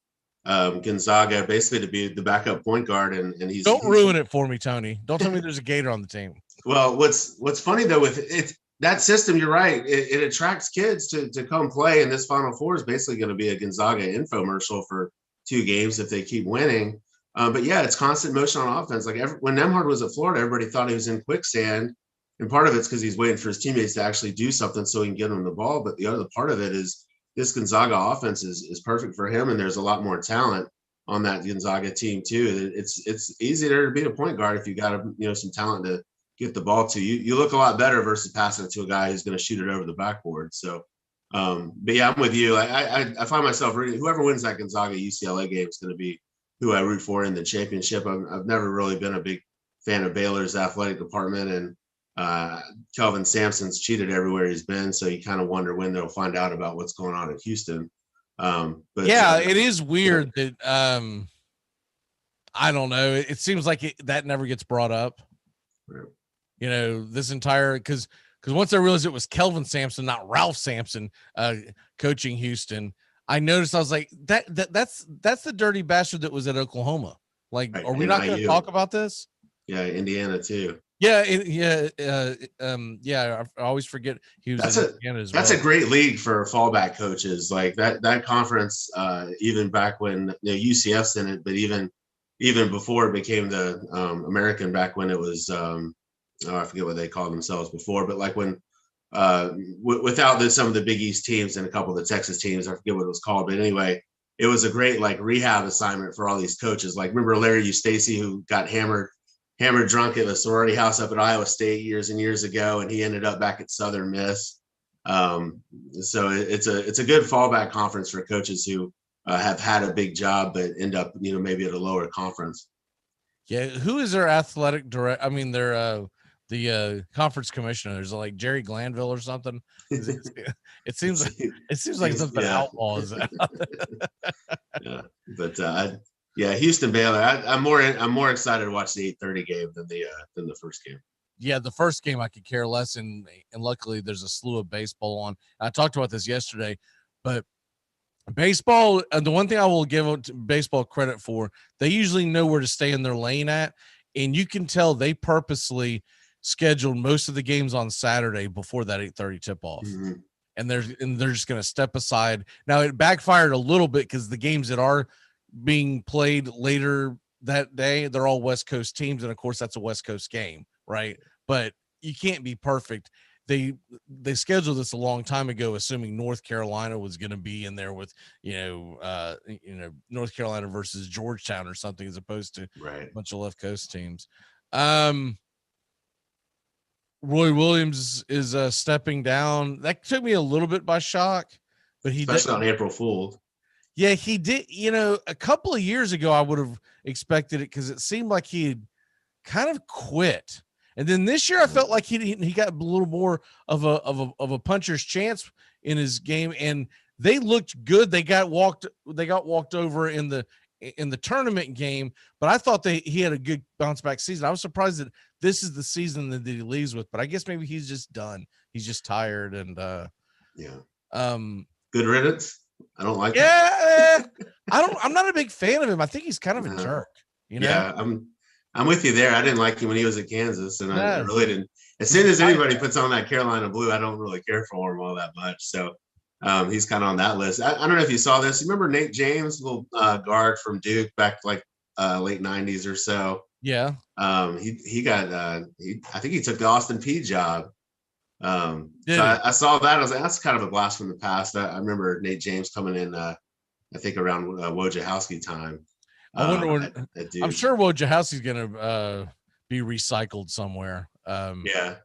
Gonzaga basically to be the backup point guard, and he's ruin it for me, Tony. Don't tell me there's a Gator on the team. Well, what's funny though with it, that system, you're right. It attracts kids to come play, and this Final Four is basically going to be a Gonzaga infomercial for 2 games if they keep winning. But yeah, it's constant motion on offense. Like when Nembhard was at Florida, everybody thought he was in quicksand, and part of it's because he's waiting for his teammates to actually do something so he can get him the ball. But the other part of it is this Gonzaga offense is perfect for him, and there's a lot more talent on that Gonzaga team too. It's easier to beat a point guard if you got some talent to get the ball to. You look a lot better versus passing it to a guy who's going to shoot it over the backboard. So, but yeah, I'm with you. I find myself rooting. Whoever wins that Gonzaga UCLA game is going to be who I root for in the championship. I've never really been a big fan of Baylor's athletic department, and Kelvin Sampson's cheated everywhere he's been. So you kind of wonder when they'll find out about what's going on in Houston. But yeah, it is weird that I don't know. It seems like that never gets brought up. Right. This entire because once I realized it was Kelvin Sampson, not Ralph Sampson, coaching Houston, I noticed I was like, that's the dirty bastard that was at Oklahoma. Like, right. Are we not going to talk about this? Yeah, Indiana too. Yeah, I always forget he was in Indiana as well. That's a great league for fallback coaches. Like that conference, even back when UCF's in it, but even before it became the American, back when it was I forget what they called themselves before, but like when without some of the Big East teams and a couple of the Texas teams, I forget what it was called, but anyway, it was a great like rehab assignment for all these coaches. Like remember Larry Eustace, who got hammered drunk at the sorority house up at Iowa State years and years ago, and he ended up back at Southern Miss. So it's a good fallback conference for coaches who have had a big job but end up maybe at a lower conference. Yeah, who is their athletic director? I mean, their the conference commissioner. There's like Jerry Glanville or something. It seems like something outlaws. Yeah, but Houston Baylor. I'm more excited to watch the 8:30 game than the first game. Yeah, the first game I could care less, and luckily there's a slew of baseball on. I talked about this yesterday, but baseball, the one thing I will give baseball credit for, they usually know where to stay in their lane at, and you can tell they purposely scheduled most of the games on Saturday before that 8:30 tip-off. Mm-hmm. And they're just going to step aside. Now it backfired a little bit because the games that are being played later that day, they're all West Coast teams, and of course that's a West Coast game, right? But you can't be perfect. They scheduled this a long time ago, assuming North Carolina was going to be in there with North Carolina versus Georgetown or something, as opposed to a bunch of left coast teams. Roy Williams is stepping down. That took me a little bit by shock, but especially on April Fool's. Yeah, he did. A couple of years ago, I would have expected it because it seemed like he had kind of quit. And then this year, I felt like he got a little more of a puncher's chance in his game, and they looked good. They got walked over in the tournament game, but I thought he had a good bounce back season. I was surprised that this is the season that he leaves with, but I guess maybe he's just done. He's just tired and good riddance. I don't like that. I'm not a big fan of him. I think he's kind of a jerk. Yeah, I'm with you there. I didn't like him when he was at Kansas, and I really didn't. As soon as anybody puts on that Carolina blue, I don't really care for him all that much. So he's kind of on that list. I don't know if you saw this. You remember Nate James, little guard from Duke back like late 90s or so? Yeah. He got I think he took the Austin Peay job. I saw that. I was like, that's kind of a blast from the past. I remember Nate James coming in I think around Wojciechowski time. I wonder when I'm sure Wojciechowski's gonna be recycled somewhere. I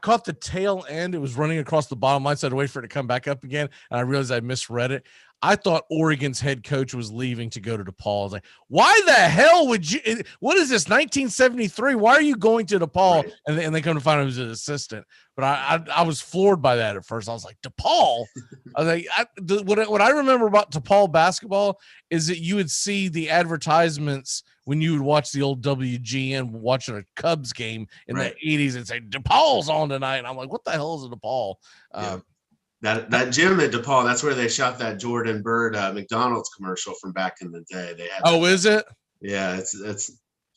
caught the tail end. It was running across the bottom line, so I had to wait for it to come back up again. And I realized I misread it. I thought Oregon's head coach was leaving to go to DePaul. I was like, why the hell would you? What is this, 1973? Why are you going to DePaul? Right. And they come to find out he was an assistant. But I was floored by that at first. I was like, DePaul? I was like, what I remember about DePaul basketball is that you would see the advertisements when you would watch the old WGN watching a Cubs game in the 80s and say, DePaul's on tonight. And I'm like, what the hell is a DePaul? That gym at DePaul, that's where they shot that Jordan Bird McDonald's commercial from back in the day. They had is it? Yeah, it's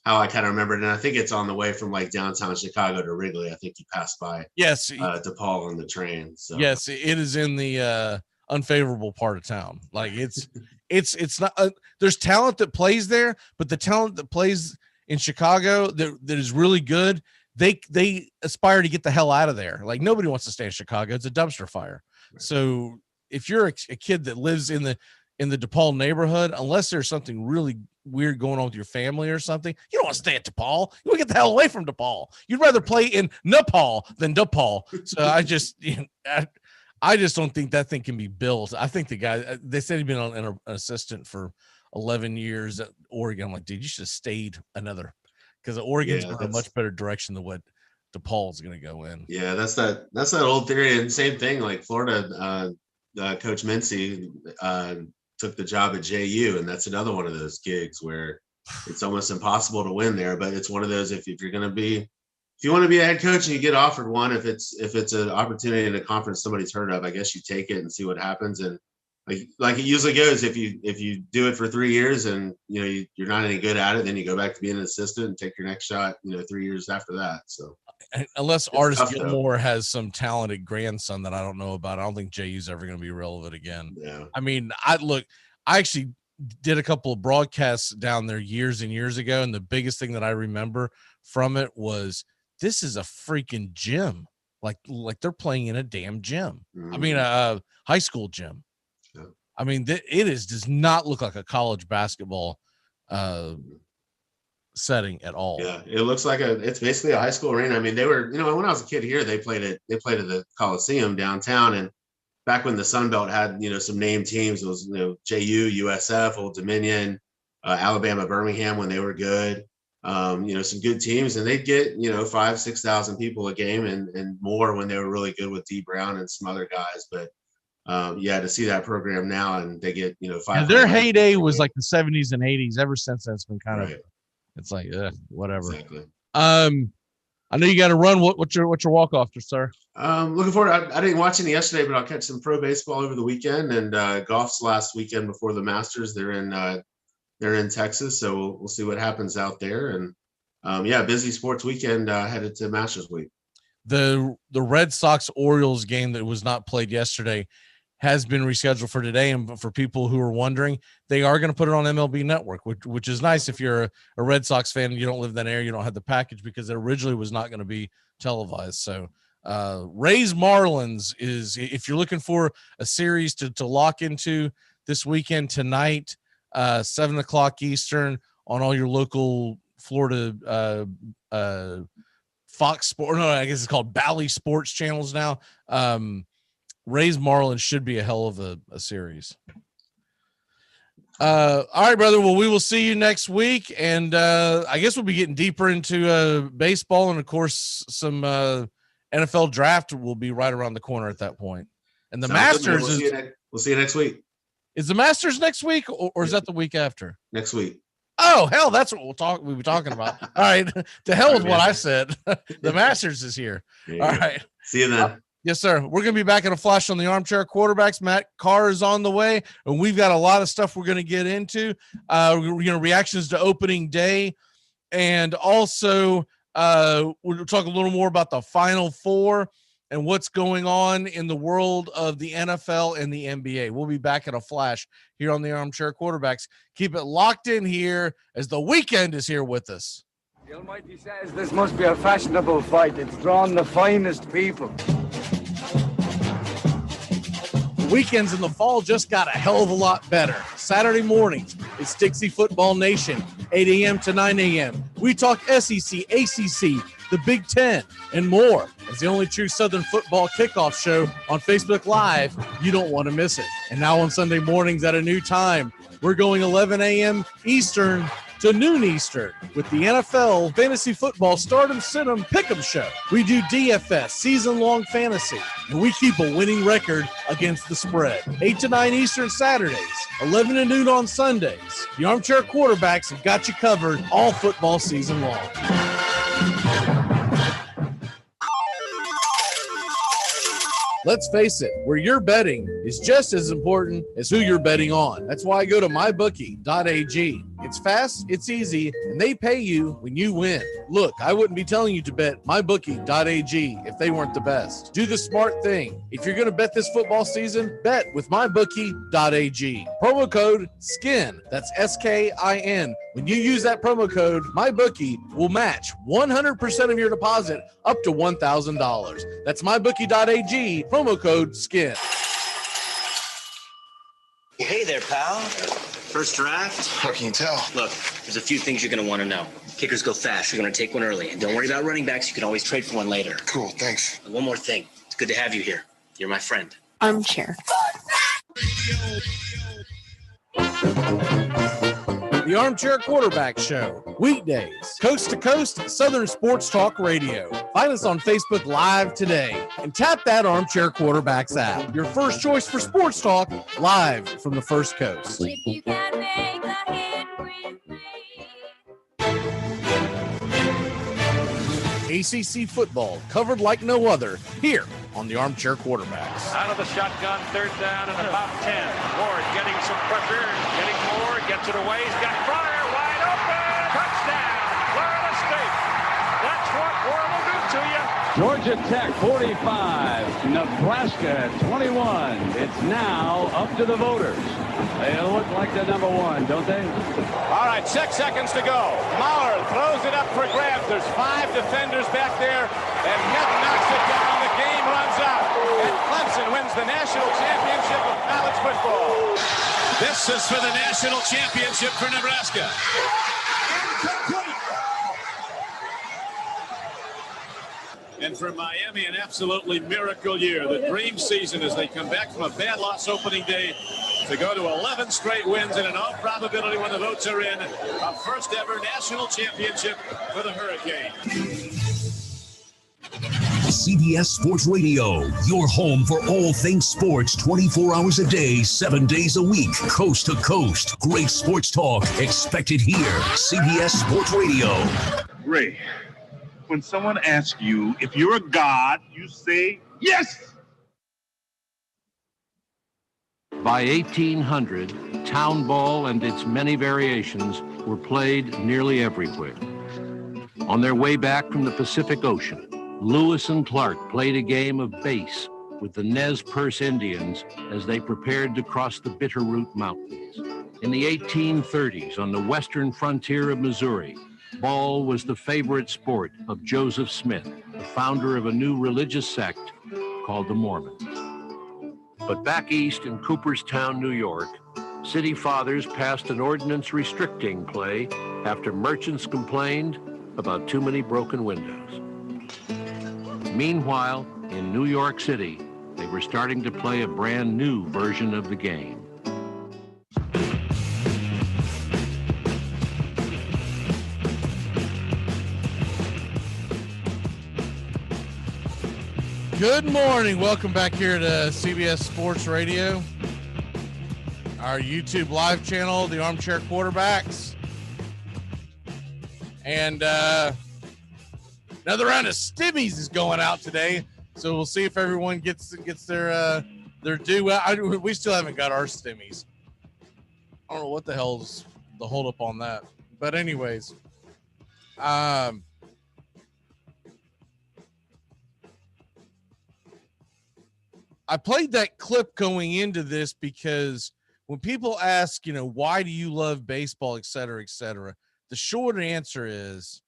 how I kind of remember it. And I think it's on the way from like downtown Chicago to Wrigley. I think you passed by DePaul on the train. So yes, it is in the unfavorable part of town. Like it's not there's talent that plays there, but the talent that plays in Chicago that is really good, they aspire to get the hell out of there. Like nobody wants to stay in Chicago. It's a dumpster fire. Right. So if you're a kid that lives in the DePaul neighborhood, unless there's something really weird going on with your family or something, you don't want to stay at DePaul. You want to get the hell away from DePaul. You'd rather play in Nepal than DePaul. So I just don't think that thing can be built. I think the guy, they said he'd been an assistant for 11 years at Oregon. I'm like, dude, you should have stayed another, because Oregon's in a much better direction than what DePaul's going to go in. Yeah, that's that old theory. And same thing, like Florida, Coach Mincy took the job at JU, and that's another one of those gigs where it's almost impossible to win there. But it's one of those, if you want to be a head coach and you get offered one, if it's an opportunity in a conference somebody's heard of, I guess you take it and see what happens. And like it usually goes, if you do it for 3 years and you're not any good at it, then you go back to being an assistant and take your next shot 3 years after that. So unless Artis Gilmore has some talented grandson that I don't know about, I don't think JU's ever going to be relevant again. Yeah. I mean, I actually did a couple of broadcasts down there years and years ago, and the biggest thing that I remember from it was, this is a freaking gym. Like they're playing in a damn gym. Mm-hmm. I mean, a high school gym. Yeah. I mean, does not look like a college basketball setting at all. Yeah, it looks like it's basically a high school arena. I mean, they were, when I was a kid here, they played at the Coliseum downtown, and back when the Sun Belt had, some name teams, it was, JU, USF, Old Dominion, Alabama, Birmingham when they were good. Some good teams, and they'd get 5,000-6,000 people a game and more when they were really good with D Brown and some other guys. But to see that program now and they get 500. Their heyday was like the 70s and 80s. Ever since then, it's been kind of it's like whatever. Exactly. I know you got to run. What's your walk off, sir? Looking forward. I didn't watch any yesterday, but I'll catch some pro baseball over the weekend and golf's last weekend before the Masters. They're in Texas, so we'll see what happens out there. And busy sports weekend headed to Masters week. The Red Sox Orioles game that was not played yesterday has been rescheduled for today. And for people who are wondering, they are going to put it on MLB Network, which is nice if you're a Red Sox fan and you don't live in that area, you don't have the package, because it originally was not going to be televised. So Rays Marlins is, if you're looking for a series to lock into this weekend, tonight, 7:00 Eastern on all your local Florida Fox Sport. No, I guess it's called Bally Sports channels now. Rays Marlins should be a hell of a series. All right, brother. Well, we will see you next week, and I guess we'll be getting deeper into baseball, and of course, some NFL draft will be right around the corner at that point. And the Masters we'll see you next week. Is the Masters next week, or is that the week after? Next week. Oh, hell, that's what we'll be talking about. All right. To hell with what I said. The Masters is here. All right. See you then. Yes, sir. We're going to be back in a flash on the Armchair Quarterbacks. Matt Carr is on the way, and we've got a lot of stuff we're going to get into. Reactions to opening day, and also we'll talk a little more about the Final Four and what's going on in the world of the NFL and the NBA. We'll be back in a flash here on the Armchair Quarterbacks. Keep it locked in here as the weekend is here with us. The Almighty says this must be a fashionable fight. It's drawn the finest people. Weekends in the fall just got a hell of a lot better. Saturday mornings, it's Dixie Football Nation, 8 a.m. to 9 a.m. We talk SEC, ACC, the Big Ten, and more. As the only true Southern football kickoff show on Facebook Live, you don't want to miss it. And now on Sunday mornings at a new time, we're going 11 a.m. Eastern to noon Eastern with the NFL Fantasy Football Stardom Situm Pick'em Show. We do DFS, season-long fantasy, and we keep a winning record against the spread. 8 to 9 Eastern Saturdays, 11 to noon on Sundays. The Armchair Quarterbacks have got you covered all football season long. Let's face it, where you're betting is just as important as who you're betting on. That's why I go to mybookie.ag. It's fast, it's easy, and they pay you when you win. Look, I wouldn't be telling you to bet mybookie.ag if they weren't the best. Do the smart thing. If you're going to bet this football season, bet with mybookie.ag. Promo code SKIN, that's SKIN. When you use that promo code, MyBookie will match 100% of your deposit up to $1,000. That's mybookie.ag, promo code SKIN. Hey there, pal. First draft? How can you tell? Look, there's a few things you're going to want to know. Kickers go fast. You're going to take one early. And don't worry about running backs. You can always trade for one later. Cool, thanks. And one more thing. It's good to have you here. You're my friend. Armchair. The Armchair Quarterback Show, weekdays, coast to coast, Southern Sports Talk Radio. Find us on Facebook Live today and tap that Armchair Quarterbacks app. Your first choice for sports talk, live from the First Coast. If you can make a hit with me. ACC football covered like no other here on the Armchair Quarterbacks. Out of the shotgun, third down and about 10. Ward getting some pressure, getting more, gets it away. He's got Fryer wide open. Touchdown, Florida State. That's what Ward will do to you. Georgia Tech 45, Nebraska 21. It's now up to the voters. They look like the number one, don't they? All right, 6 seconds to go. Maurer throws it up for grabs. There's 5 defenders back there, and Neff knocks it down. The game runs out, and Clemson wins the national championship of college football. This is for the national championship for Nebraska. And for Miami, an absolutely miracle year. The dream season as they come back from a bad loss opening day to go to 11 straight wins and in all probability when the votes are in, a first ever national championship for the Hurricane. CBS Sports Radio, your home for all things sports 24 hours a day, 7 days a week, coast to coast. Great sports talk expected here. CBS Sports Radio. Ray, when someone asks you if you're a god, you say yes. By 1800, town ball and its many variations were played nearly everywhere. On their way back from the Pacific Ocean, Lewis and Clark played a game of base with the Nez Perce Indians as they prepared to cross the Bitterroot Mountains. In the 1830s, on the western frontier of Missouri, ball was the favorite sport of Joseph Smith, the founder of a new religious sect called the Mormons. But back east in Cooperstown, New York, city fathers passed an ordinance restricting play after merchants complained about too many broken windows. Meanwhile, in New York City, they were starting to play a brand new version of the game. Good morning. Welcome back here to CBS Sports Radio, our YouTube live channel, the Armchair Quarterbacks. And another round of stimmies is going out today, so we'll see if everyone gets their due. We still haven't got our stimmies. I don't know what the hell's the holdup on that, but anyways, I played that clip going into this because when people ask, why do you love baseball, et cetera, the short answer is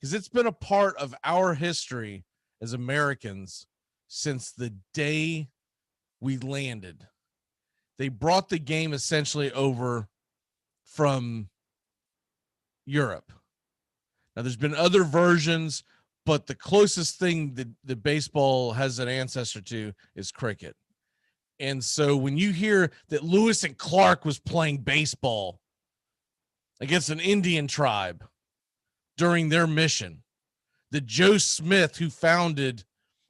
because it's been a part of our history as Americans since the day we landed. They brought the game essentially over from Europe. Now, there's been other versions, but the closest thing that baseball has an ancestor to is cricket. And so when you hear that Lewis and Clark was playing baseball against an Indian tribe during their mission, that Joe Smith, who founded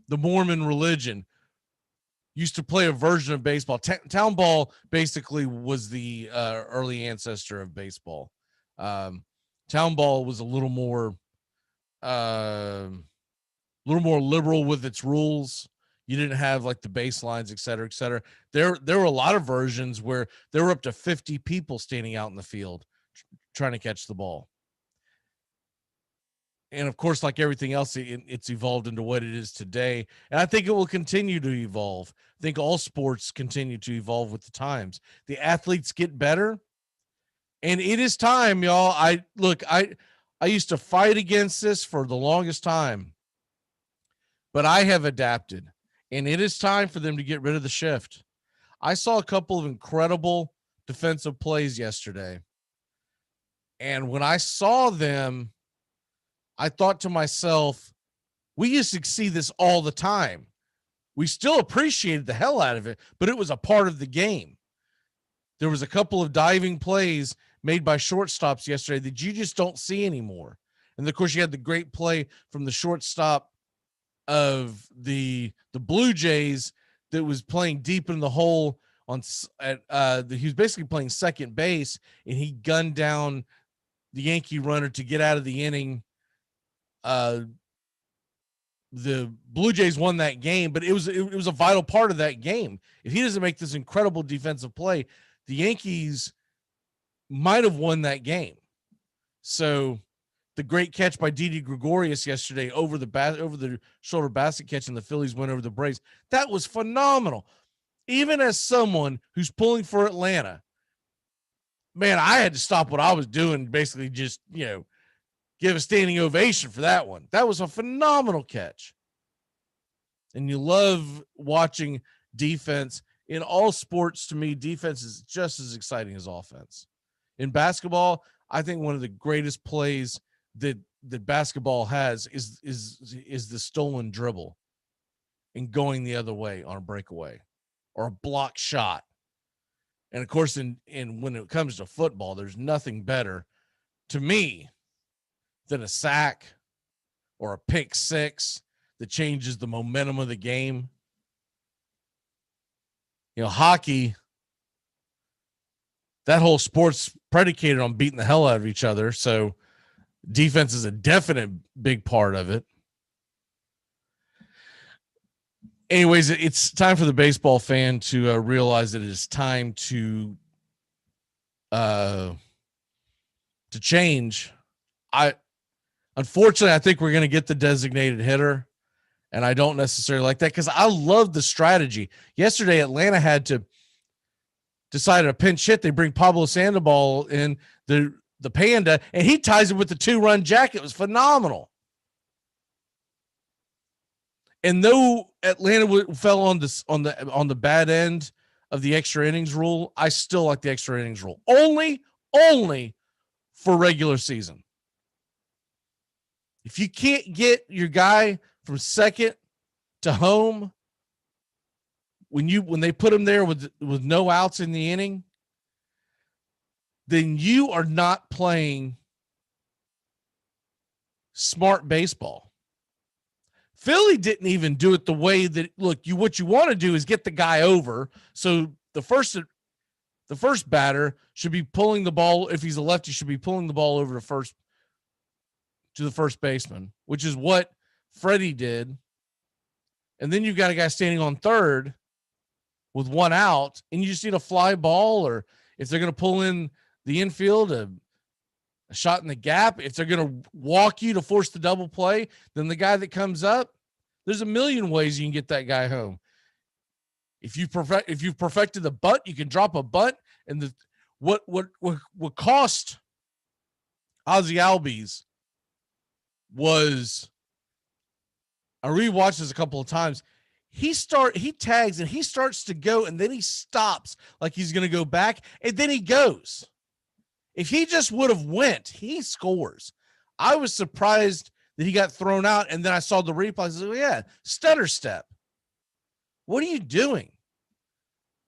the Mormon religion, used to play a version of baseball. Town ball basically was the early ancestor of baseball. Town ball was a little more liberal with its rules. You didn't have like the baselines, et cetera, et cetera. There were a lot of versions where there were up to 50 people standing out in the field trying to catch the ball. And of course, like everything else, it's evolved into what it is today. And I think it will continue to evolve. I think all sports continue to evolve with the times. The athletes get better. And it is time, y'all. I used to fight against this for the longest time, but I have adapted, and it is time for them to get rid of the shift. I saw a couple of incredible defensive plays yesterday. And when I saw them, I thought to myself, we used to see this all the time. We still appreciated the hell out of it, but it was a part of the game. There was a couple of diving plays made by shortstops yesterday that you just don't see anymore. And of course, you had the great play from the shortstop of the Blue Jays that was playing deep in the hole he was basically playing second base, and he gunned down the Yankee runner to get out of the inning. The Blue Jays won that game, but it was a vital part of that game. If he doesn't make this incredible defensive play, the Yankees might have won that game. So the great catch by Didi Gregorius yesterday over the shoulder basket catch, and the Phillies went over the Braves. That was phenomenal. Even as someone who's pulling for Atlanta, man, I had to stop what I was doing, basically just, give a standing ovation for that one. That was a phenomenal catch. And you love watching defense. In all sports, to me, defense is just as exciting as offense. In basketball, I think one of the greatest plays that basketball has is the stolen dribble and going the other way on a breakaway or a block shot. And of course, in when it comes to football, there's nothing better to me than a sack or a pick six that changes the momentum of the game. Hockey, that whole sport's predicated on beating the hell out of each other. So defense is a definite big part of it. Anyways, it's time for the baseball fan to realize that it is time to change. Unfortunately, I think we're going to get the designated hitter, and I don't necessarily like that because I love the strategy. Yesterday, Atlanta had to decide a pinch hit. They bring Pablo Sandoval in, the Panda, and he ties it with the 2-run jack. It was phenomenal. And though Atlanta fell on the bad end of the extra innings rule, I still like the extra innings rule. Only for regular season. If you can't get your guy from second to home when they put him there with no outs in the inning, then you are not playing smart baseball. Philly didn't even do it the way that, what you want to do is get the guy over. So the first batter should be pulling the ball. If he's a lefty, should be pulling the ball over to the first baseman, which is what Freddie did. And then you've got a guy standing on third with one out, and you just need a fly ball, or if they're going to pull in the infield, a shot in the gap. If they're going to walk you to force the double play, then the guy that comes up, there's a million ways you can get that guy home. If you've perfected the bunt, you can drop a bunt. And what cost Ozzie Albies was, I rewatched this a couple of times. He tags and he starts to go, and then he stops like he's going to go back, and then he goes. If he just would have went, he scores. I was surprised that he got thrown out, and then I saw the replay. I said, oh, yeah, stutter step. What are you doing?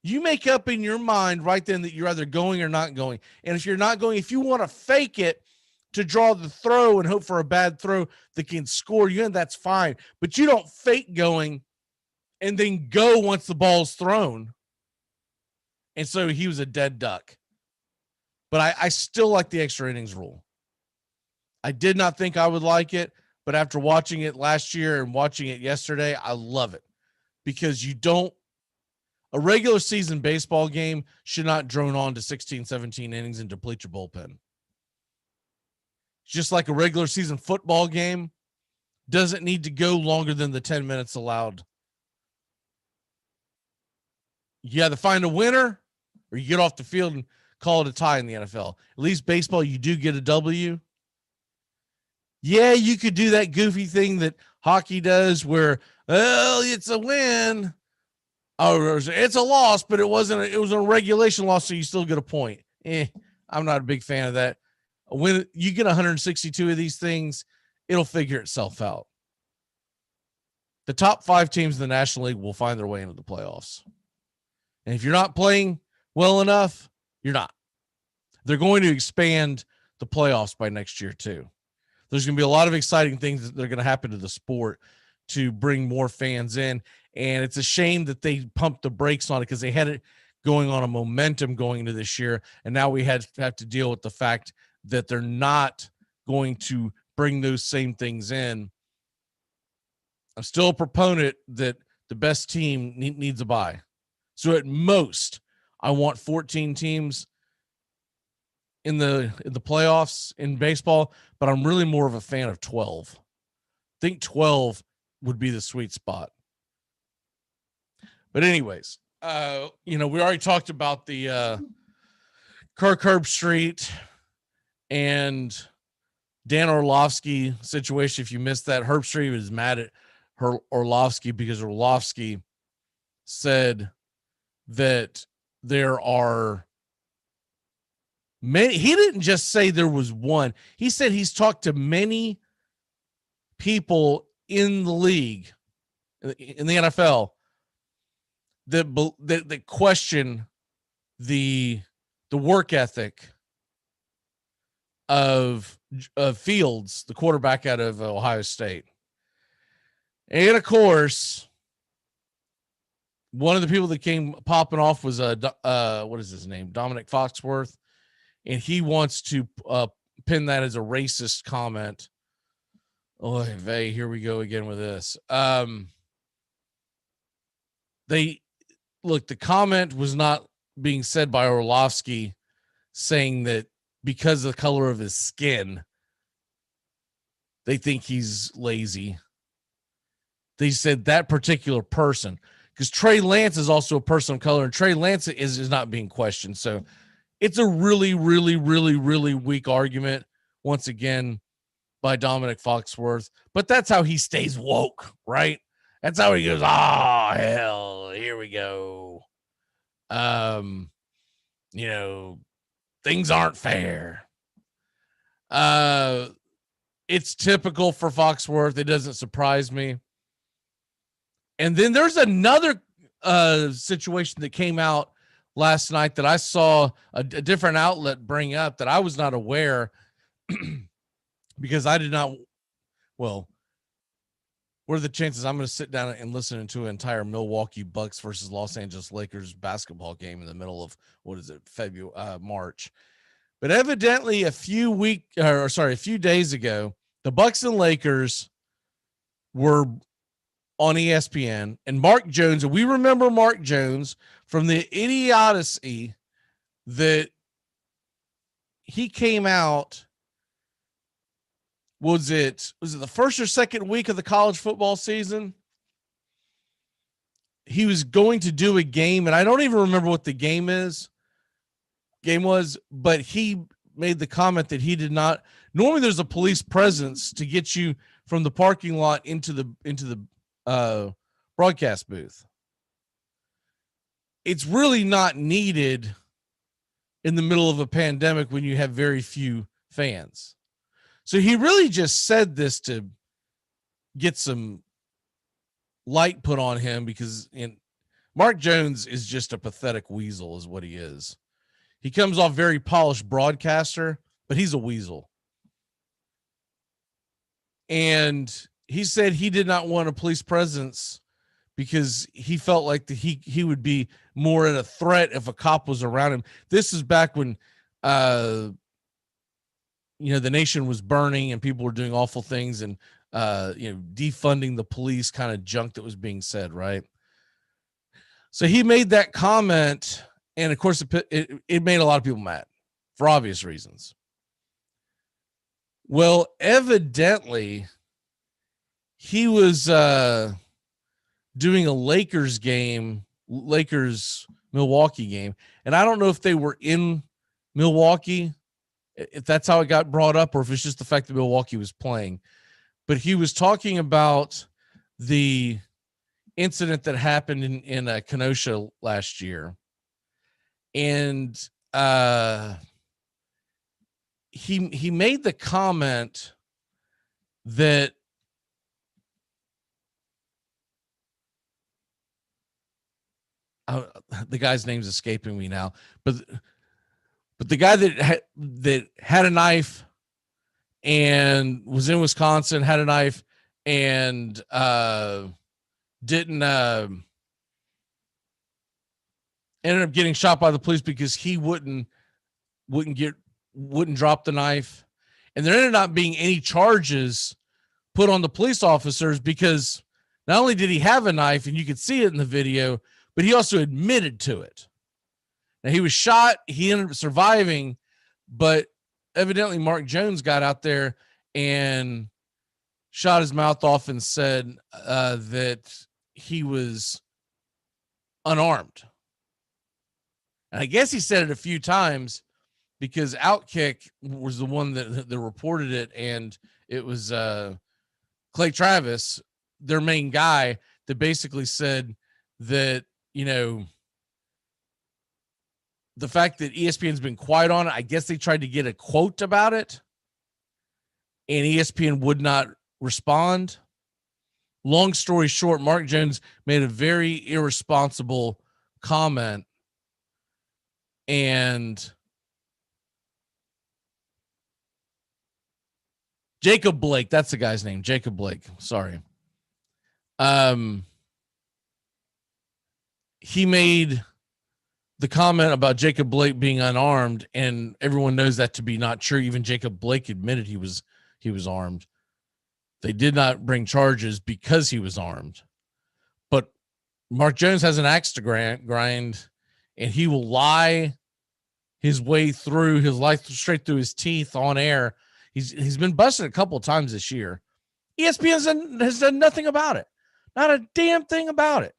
You make up in your mind right then that you're either going or not going. And if you're not going, if you want to fake it to draw the throw and hope for a bad throw that can score you in, that's fine. But you don't fake going and then go once the ball's thrown. And so he was a dead duck. But I still like the extra innings rule. I did not think I would like it, but after watching it last year and watching it yesterday, I love it. Because a regular season baseball game should not drone on to 16, 17 innings and deplete your bullpen. Just like a regular season football game doesn't need to go longer than the 10 minutes allowed. You either find a winner or you get off the field and call it a tie in the NFL. At least baseball, you do get a W. Yeah, you could do that goofy thing that hockey does where, well, it's a win. Or it's a loss, but it was a regulation loss, so you still get a point. I'm not a big fan of that. When you get 162 of these things, it'll figure itself out. The top 5 teams in the National League will find their way into the playoffs. And if you're not playing well enough, you're not. They're going to expand the playoffs by next year too. There's going to be a lot of exciting things that are going to happen to the sport to bring more fans in. And it's a shame that they pumped the brakes on it because they had it going on a momentum going into this year. And now we have to deal with the fact that they're not going to bring those same things in. I'm still a proponent that the best team needs a bye. So at most, I want 14 teams in the playoffs in baseball, but I'm really more of a fan of 12. I think 12 would be the sweet spot. But anyways, we already talked about the Kirk Herbstreit and Dan Orlovsky situation. If you missed that, Herbstreit was mad at Orlovsky because Orlovsky said that there are many. He didn't just say there was one. He said he's talked to many people in the league, in the NFL, that question the work ethic of Fields, the quarterback out of Ohio State. And of course, one of the people that came popping off was what is his name? Dominic Foxworth. And he wants to pin that as a racist comment. Oh, hey, here we go again with this. The comment was not being said by Orlovsky saying that because of the color of his skin, they think he's lazy. They said that particular person, because Trey Lance is also a person of color, and Trey Lance is not being questioned. So it's a really, really, really, really weak argument, once again, by Dominic Foxworth. But that's how he stays woke, right? That's how he goes, oh, hell, here we go. Things aren't fair. It's typical for Foxworth. It doesn't surprise me. And then there's another situation that came out last night that I saw a different outlet bring up that I was not aware because I did not. Well, what are the chances I'm going to sit down and listen to an entire Milwaukee Bucks versus Los Angeles Lakers basketball game in the middle of March? But evidently a few days ago, the Bucks and Lakers were on ESPN, and Mark Jones, and we remember Mark Jones from the idiocy that he came out. Was it the first or second week of the college football season? He was going to do a game, and I don't even remember what the game was, but he made the comment that he did not. Normally there's a police presence to get you from the parking lot into the broadcast booth. It's really not needed in the middle of a pandemic when you have very few fans. So he really just said this to get some light put on him, because Mark Jones is just a pathetic weasel is what he is. He comes off very polished broadcaster, but he's a weasel. And he said he did not want a police presence because he felt like he would be more at a threat if a cop was around him. This is back when, the nation was burning and people were doing awful things and, defunding the police kind of junk that was being said, right? So he made that comment, and of course it made a lot of people mad for obvious reasons. Well, evidently he was doing a Lakers Milwaukee game, and I don't know if they were in Milwaukee, if that's how it got brought up, or if it's just the fact that Milwaukee was playing. But he was talking about the incident that happened in Kenosha last year. And he made the comment that the guy's name's escaping me now, but the guy that had a knife and was in Wisconsin, had a knife and didn't ended up getting shot by the police because he wouldn't drop the knife. And there ended up being any charges put on the police officers because not only did he have a knife, and you could see it in the video, but he also admitted to it. Now, he was shot. He ended up surviving, but evidently Mark Jones got out there and shot his mouth off and said that he was unarmed. And I guess he said it a few times because Outkick was the one that reported it, and it was Clay Travis, their main guy, that basically said that, the fact that ESPN's been quiet on it, I guess they tried to get a quote about it, and ESPN would not respond. Long story short, Mark Jones made a very irresponsible comment and Jacob Blake, that's the guy's name, Jacob Blake. Sorry. He made the comment about Jacob Blake being unarmed, and everyone knows that to be not true. Even Jacob Blake admitted he was armed. They did not bring charges because he was armed. But Mark Jones has an axe to grind, and he will lie his way through his life straight through his teeth on air. He's been busted a couple of times this year. ESPN has done nothing about it. Not a damn thing about it.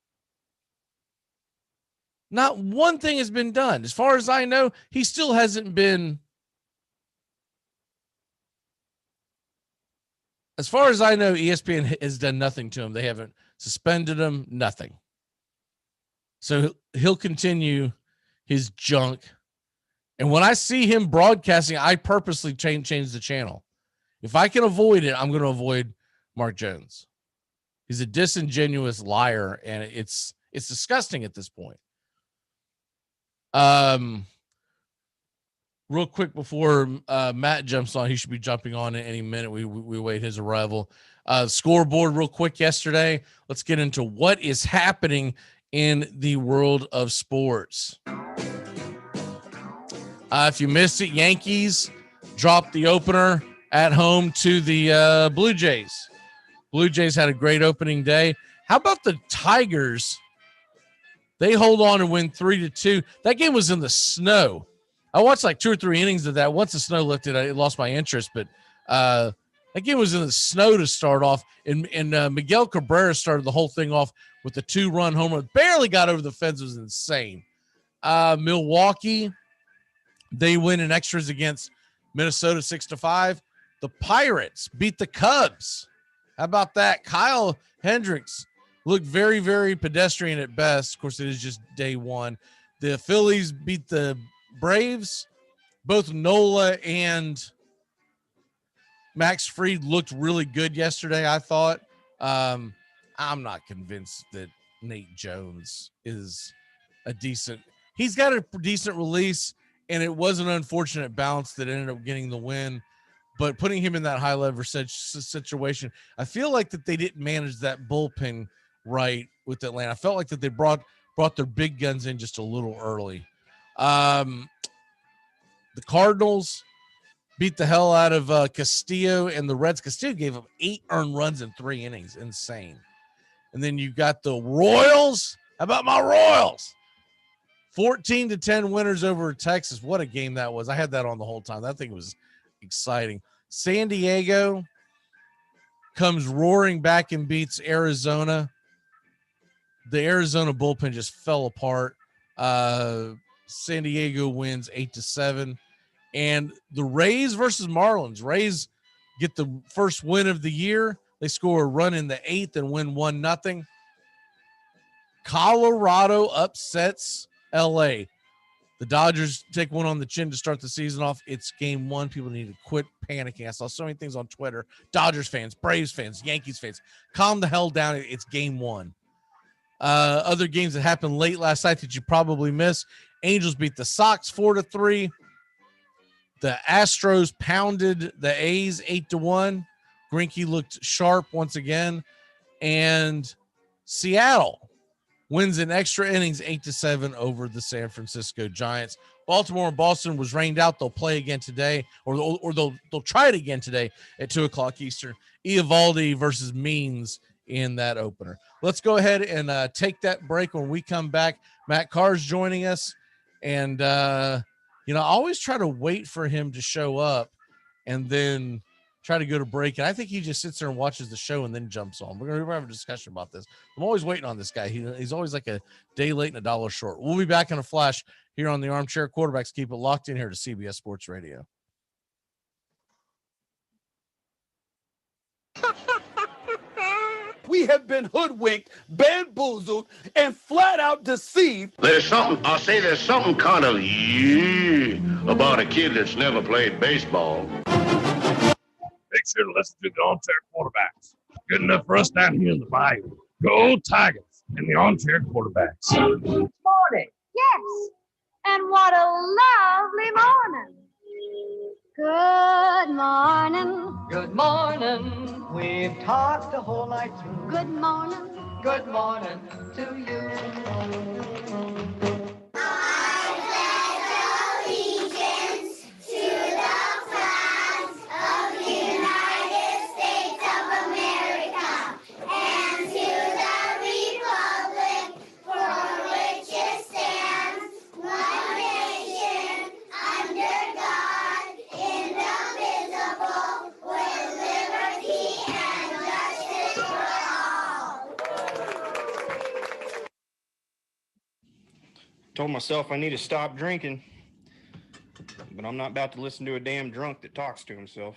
Not one thing has been done. As far as I know, he still hasn't been. As far as I know, ESPN has done nothing to him. They haven't suspended him, nothing. So he'll continue his junk. And when I see him broadcasting, I purposely change the channel. If I can avoid it, I'm going to avoid Mark Jones. He's a disingenuous liar, and it's disgusting at this point. Real quick before Matt jumps on, he should be jumping on in any minute. We wait his arrival. Scoreboard real quick yesterday. Let's get into what is happening in the world of sports. If you missed it, Yankees dropped the opener at home to the Blue Jays. Blue Jays had a great opening day. How about the Tigers? They hold on and win 3-2. That game was in the snow. I watched like 2 or 3 innings of that. Once the snow lifted, I lost my interest. But that game was in the snow to start off. And Miguel Cabrera started the whole thing off with a 2-run home run. Barely got over the fence. It was insane. Milwaukee, they win in extras against Minnesota 6-5. The Pirates beat the Cubs. How about that? Kyle Hendricks looked very, very pedestrian at best. Of course, it is just day one. The Phillies beat the Braves. Both Nola and Max Fried looked really good yesterday, I thought. I'm not convinced that Nate Jones is a decent. He's got a decent release, and it was an unfortunate bounce that ended up getting the win. But putting him in that high leverage situation, I feel like that they didn't manage that bullpen right with Atlanta. I felt like that they brought their big guns in just a little early. The Cardinals beat the hell out of Castillo and the Reds. Castillo gave up 8 earned runs in 3 innings. Insane. And then you got the Royals. How about my Royals? 14-10 winners over Texas. What a game that was. I had that on the whole time. That thing was exciting. San Diego comes roaring back and beats Arizona. The Arizona bullpen just fell apart. San Diego wins 8-7. And the Rays versus Marlins. Rays get the first win of the year. They score a run in the 8th and win 1-0. Colorado upsets LA. The Dodgers take one on the chin to start the season off. It's game 1. People need to quit panicking. I saw so many things on Twitter. Dodgers fans, Braves fans, Yankees fans. Calm the hell down. It's game 1. Other games that happened late last night that you probably missed. Angels beat the Sox 4-3. The Astros pounded the A's 8-1. Greinke looked sharp once again. And Seattle wins in extra innings 8-7 over the San Francisco Giants. Baltimore and Boston was rained out. They'll play again today, or they'll try it again today at 2:00 Eastern. Eovaldi versus Means in that opener. Let's go ahead and take that break. When we come back, Matt Carr's joining us. And, I always try to wait for him to show up and then try to go to break. And I think he just sits there and watches the show and then jumps on. We're going to have a discussion about this. I'm always waiting on this guy. He's always like a day late and a dollar short. We'll be back in a flash here on the Armchair Quarterbacks. Keep it locked in here to CBS Sports Radio. We have been hoodwinked, bamboozled, and flat out deceived. There's something kind of about a kid that's never played baseball. Make sure to listen to the Armchair Quarterbacks. Good enough for us down here in the bayou. Go Tigers and the Armchair Quarterbacks. Morning. Yes. And what a lovely morning. Good morning. Good morning. We've talked the whole night through. Good morning. Good morning to you. Allegiance to the flag of the United States of America and to the republic for which it stands, one nation, under God, indivisible, with liberty and justice for all. Told myself I need to stop drinking, but I'm not about to listen to a damn drunk that talks to himself.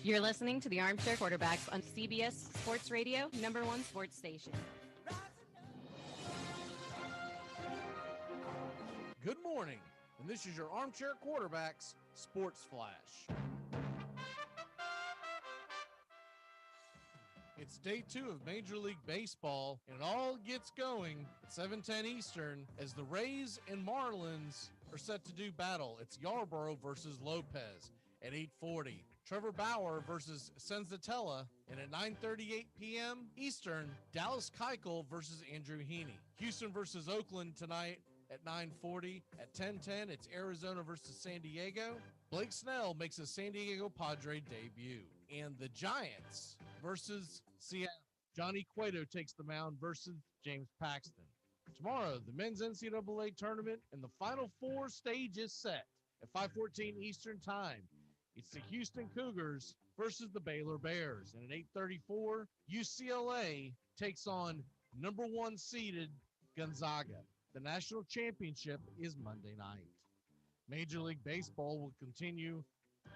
You're listening to the Armchair Quarterbacks on CBS Sports Radio, #1 sports station. Good morning, and this is your Armchair Quarterbacks Sports Flash. It's day 2 of Major League Baseball, and it all gets going at 7:10 Eastern as the Rays and Marlins are set to do battle. It's Yarborough versus Lopez at 8:40. Trevor Bauer versus Senzatella, and at 9:38 p.m. Eastern, Dallas Keuchel versus Andrew Heaney. Houston versus Oakland tonight at 9:40. At 10:10, it's Arizona versus San Diego. Blake Snell makes a San Diego Padre debut. And the Giants versus Seattle. Johnny Cueto takes the mound versus James Paxton. Tomorrow, the men's NCAA tournament and the Final Four stage is set at 5:14 Eastern Time. It's the Houston Cougars versus the Baylor Bears. And at 8:34, UCLA takes on #1 seeded Gonzaga. The national championship is Monday night. Major League Baseball will continue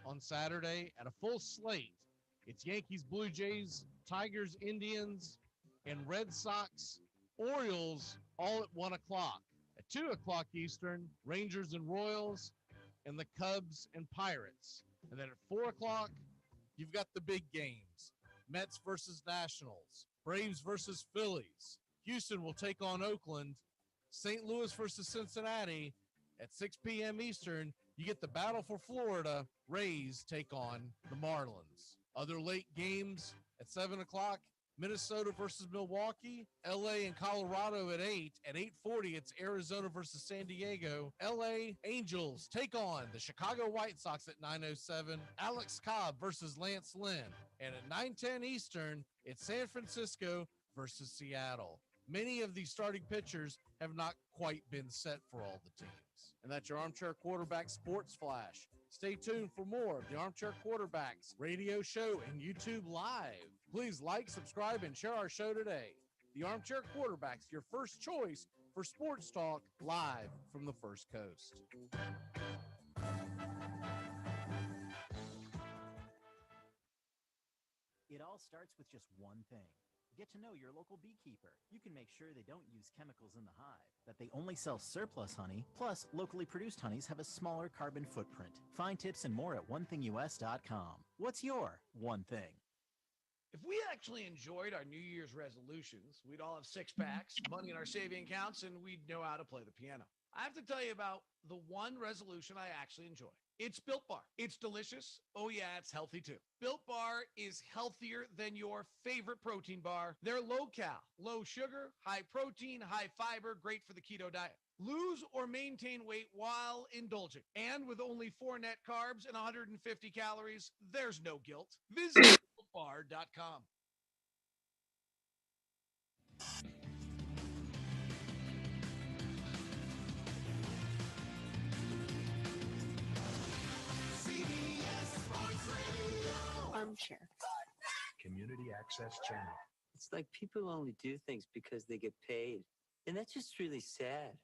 on Saturday at a full slate. It's Yankees, Blue Jays, Tigers, Indians, and Red Sox, Orioles, all at 1 o'clock. At 2 o'clock Eastern, Rangers and Royals, and the Cubs and Pirates. And then at 4 o'clock, you've got the big games. Mets versus Nationals, Braves versus Phillies. Houston will take on Oakland. St. Louis versus Cincinnati. At 6 p.m. Eastern, you get the battle for Florida. Rays take on the Marlins. Other late games at 7 o'clock, Minnesota versus Milwaukee, LA and Colorado at 8. At 8:40, it's Arizona versus San Diego. LA Angels take on the Chicago White Sox at 9:07. Alex Cobb versus Lance Lynn. And at 9:10 Eastern, it's San Francisco versus Seattle. Many of these starting pitchers have not quite been set for all the teams. And that's your Armchair Quarterback Sports Flash. Stay tuned for more of the Armchair Quarterbacks radio show and YouTube Live. Please like, subscribe, and share our show today. The Armchair Quarterbacks, your first choice for sports talk, live from the First Coast. It all starts with just one thing. Get to know your local beekeeper. You can make sure they don't use chemicals in the hive, that they only sell surplus honey, plus locally produced honeys have a smaller carbon footprint. Find tips and more at onethingus.com. What's your one thing? If we actually enjoyed our New Year's resolutions, we'd all have six-packs, money in our saving accounts, and we'd know how to play the piano. I have to tell you about the one resolution I actually enjoy. It's Built Bar. It's delicious. Oh, yeah, it's healthy, too. Built Bar is healthier than your favorite protein bar. They're low-cal, low-sugar, high-protein, high-fiber, great for the keto diet. Lose or maintain weight while indulging. And with only 4 net carbs and 150 calories, there's no guilt. Visit BuiltBar.com. Armchair. Community Access Channel. It's like people only do things because they get paid. And that's just really sad.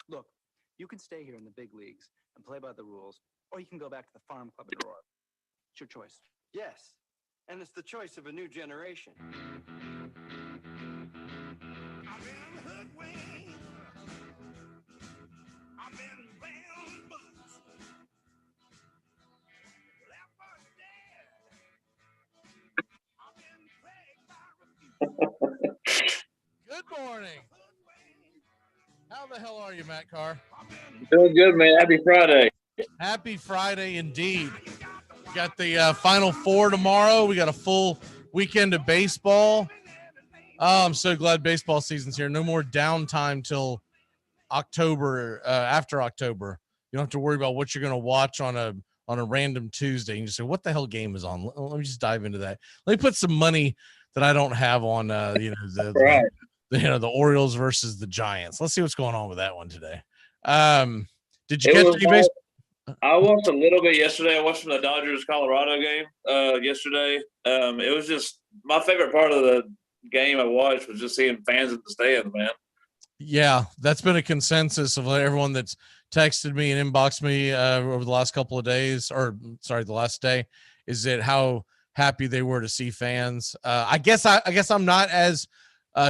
Look, you can stay here in the big leagues and play by the rules, or you can go back to the farm club in Aurora. It's your choice. Yes, and it's the choice of a new generation. I've been hoodwinked. I've been bamboozled. Left for dead. I've been the hell are you, Matt Carr? Doing good, man. Happy Friday. Happy Friday indeed. We got the Final Four tomorrow. We got a full weekend of baseball. Oh, I'm so glad baseball season's here. No more downtime till October. After October, you don't have to worry about what you're going to watch on a random Tuesday. You just say, "What the hell game is on?" Let me just dive into that. Let me put some money that I don't have on. Right. The Orioles versus the Giants. Let's see what's going on with that one today. Did you It catch was any baseball? I watched a little bit yesterday. I watched the Dodgers Colorado game yesterday. It was just my favorite part of the game I watched was just seeing fans in the stands, man. Yeah, that's been a consensus of everyone that's texted me and inboxed me over the last couple of days, or sorry, the last day, is that how happy they were to see fans. I guess I'm not as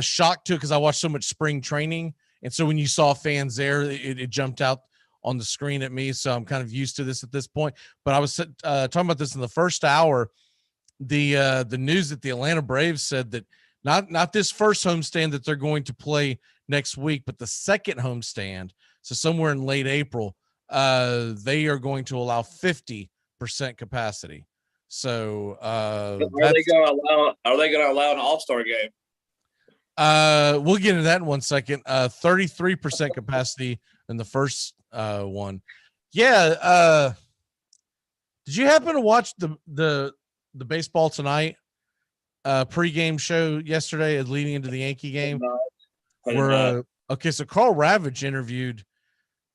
shocked to it because I watched so much spring training, and so when you saw fans there, it jumped out on the screen at me. So I'm kind of used to this at this point. But I was talking about this in the first hour. The news that the Atlanta Braves said that not this first homestand that they're going to play next week, but the second homestand, so somewhere in late April, they are going to allow 50% capacity. So Are they going to allow an All-Star game? We'll get into that in 1 second. 33% capacity in the first one. Yeah. Did you happen to watch the Baseball Tonight pregame show yesterday leading into the Yankee game? Okay, so Carl Ravitch interviewed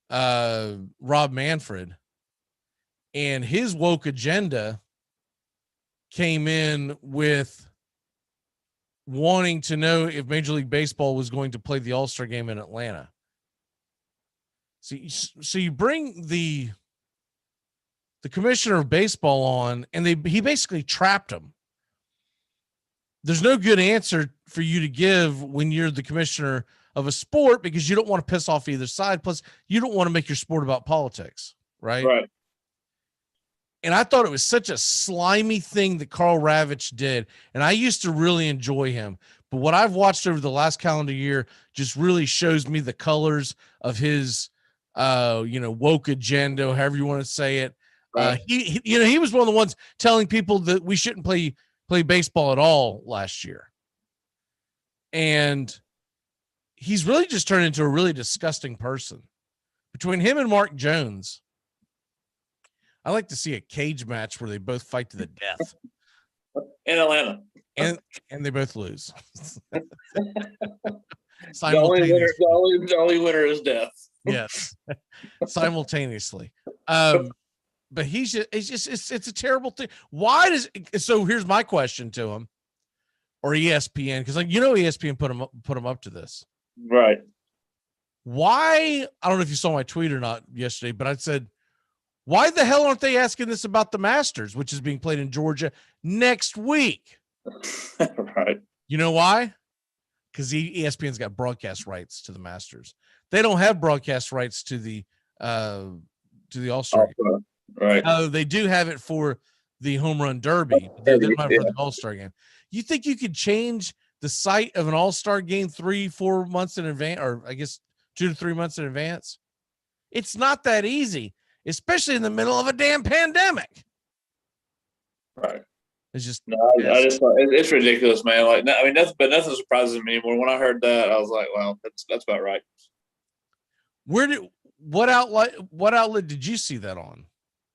Rob Manfred, and his woke agenda came in with wanting to know if Major League Baseball was going to play the All-Star game in Atlanta. So you bring the commissioner of baseball on, and he basically trapped him. There's no good answer for you to give when you're the commissioner of a sport because you don't want to piss off either side. Plus, you don't want to make your sport about politics, right? Right. And I thought it was such a slimy thing that Carl Ravitch did. And I used to really enjoy him. But what I've watched over the last calendar year just really shows me the colors of his, woke agenda, however you want to say it. Right. He was one of the ones telling people that we shouldn't play baseball at all last year. And he's really just turned into a really disgusting person. Between him and Mark Jones, I like to see a cage match where they both fight to the death. In Atlanta. And they both lose. The only winner is death. Yes. Simultaneously. But it's a terrible thing. So here's my question to him, or ESPN, because ESPN put him up to this. Right. Why? I don't know if you saw my tweet or not yesterday, but I said, why the hell aren't they asking this about the Masters, which is being played in Georgia next week? Right. You know why? Because ESPN's got broadcast rights to the Masters. They don't have broadcast rights to the All-Star game. Right. They do have it for the Home Run Derby. They don't have it for the All-Star game. You think you could change the site of an All-Star game 3-4 months in advance, or I guess 2 to 3 months in advance? It's not that easy, especially in the middle of a damn pandemic. Right. It's just I just thought it's ridiculous, man. Like, I mean, nothing surprises me anymore. When I heard that, I was like, "Wow, that's about right." What outlet did you see that on?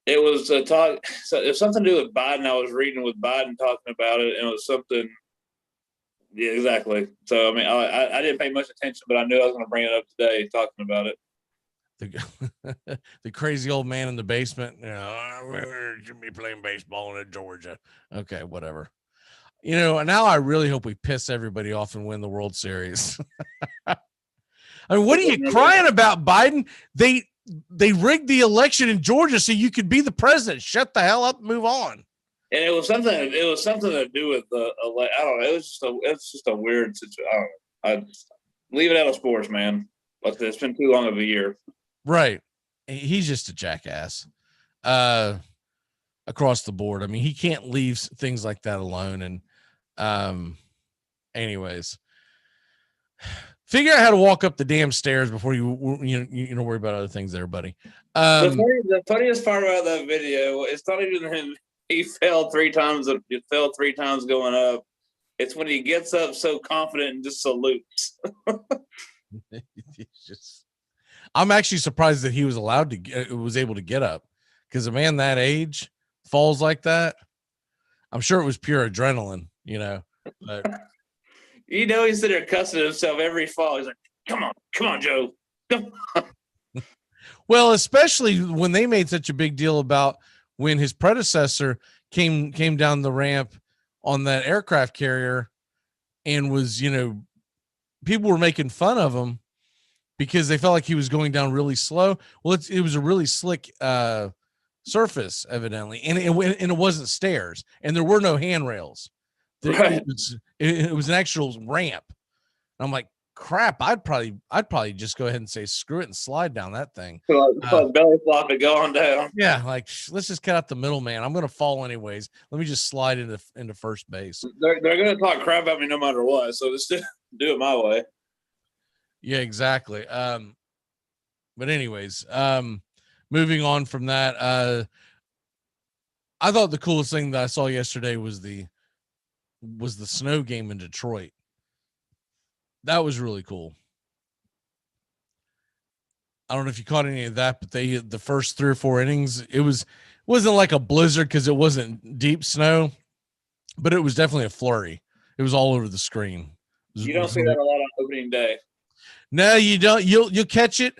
It was a talk. So it was something to do with Biden. I was reading with Biden talking about it, and it was something. Yeah, exactly. So I mean, I didn't pay much attention, but I knew I was going to bring it up today, talking about it. The crazy old man in the basement. We should be playing baseball in Georgia. Okay, whatever. Now I really hope we piss everybody off and win the World Series. I mean, what are you crying about, Biden? They rigged the election in Georgia so you could be the president. Shut the hell up and move on. And it was something to do with the. I don't know. It's just a weird situation. I don't know. I leave it out of sports, man. Like, it's been too long of a year. Right. He's just a jackass across the board. I mean, he can't leave things like that alone. And anyways, Figure out how to walk up the damn stairs before you worry about other things there, buddy. The funniest part about that video, it's not even him. He fell 3 times. He fell 3 times going up. It's when he gets up so confident and just salutes. I'm actually surprised that he was was able to get up, because a man that age falls like that. I'm sure it was pure adrenaline, but He's sitting there cussing himself every fall. He's like, come on, Joe. Come on. Well, especially when they made such a big deal about when his predecessor came down the ramp on that aircraft carrier and was, people were making fun of him because they felt like he was going down really slow. Well, it was a really slick surface, evidently, and it wasn't stairs, and there were no handrails. Right. It was an actual ramp. And I'm like, crap, I'd probably just go ahead and say screw it and slide down that thing. Belly flop it going down. Yeah, like let's just cut out the middleman. I'm gonna fall anyways. Let me just slide into first base. They're gonna talk crap about me no matter what, so just do it my way. Yeah, exactly. But anyways, moving on from that, I thought the coolest thing that I saw yesterday was the snow game in Detroit. That was really cool. I don't know if you caught any of that, but the first 3 or 4 innings, wasn't like a blizzard because it wasn't deep snow, but it was definitely a flurry. It was all over the screen. You don't see that a lot on opening day. No, you don't. You'll catch it.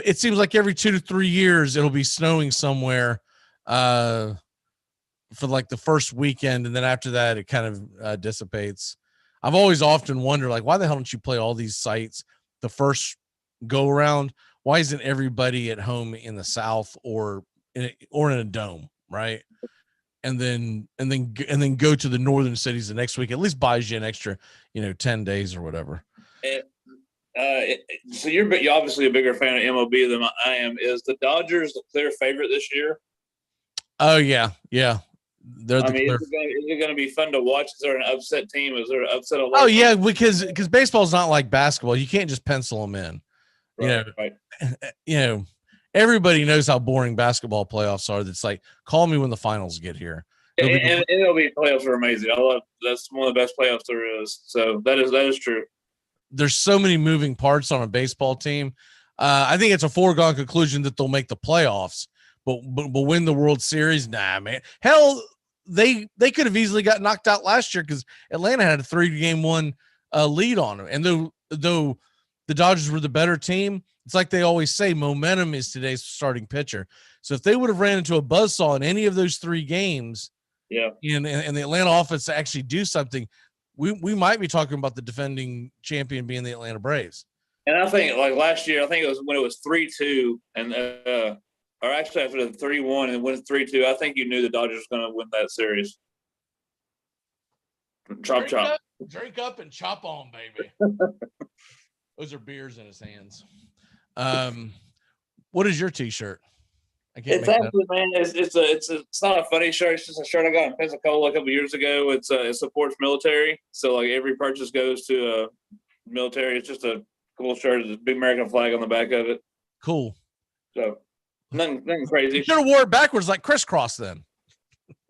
It seems like every 2 to 3 years it'll be snowing somewhere for like the first weekend, and then after that it kind of dissipates. I've always often wondered, like, why the hell don't you play all these sites the first go around? Why isn't everybody at home in the South or in a dome, right? And then go to the northern cities the next week. At least buys you an extra, 10 days or whatever. So you're obviously a bigger fan of MLB than I am. Is the Dodgers the clear favorite this year? Oh yeah. They're is it going to be fun to watch? Is there an upset team? Is there an upset alert? Oh yeah, because baseball's not like basketball. You can't just pencil them in. Right. Everybody knows how boring basketball playoffs are. That's like, call me when the finals get here. And MLB playoffs are amazing. That's one of the best playoffs there is. So that is true. There's so many moving parts on a baseball team. I think it's a foregone conclusion that they'll make the playoffs, but win the World Series? Nah, man. Hell, they could have easily got knocked out last year because Atlanta had a 3-1 lead on them. And though the Dodgers were the better team, it's like they always say, momentum is today's starting pitcher. So if they would have ran into a buzzsaw in any of those 3 games, yeah, and the Atlanta offense to actually do something, we might be talking about the defending champion being the Atlanta Braves. And I think like last year, I think it was when it was 3-2 and or actually after the 3-1 and went 3-2, I think you knew the Dodgers were going to win that series. Chop. Drink up and chop on, baby. Those are beers in his hands. What is your T-shirt? It's actually, man, it's not a funny shirt. It's just a shirt I got in Pensacola a couple years ago. It supports military, so like every purchase goes to a military. It's just a cool shirt. There's a big American flag on the back of it. Cool. So nothing crazy. You should have wore it backwards like crisscross then.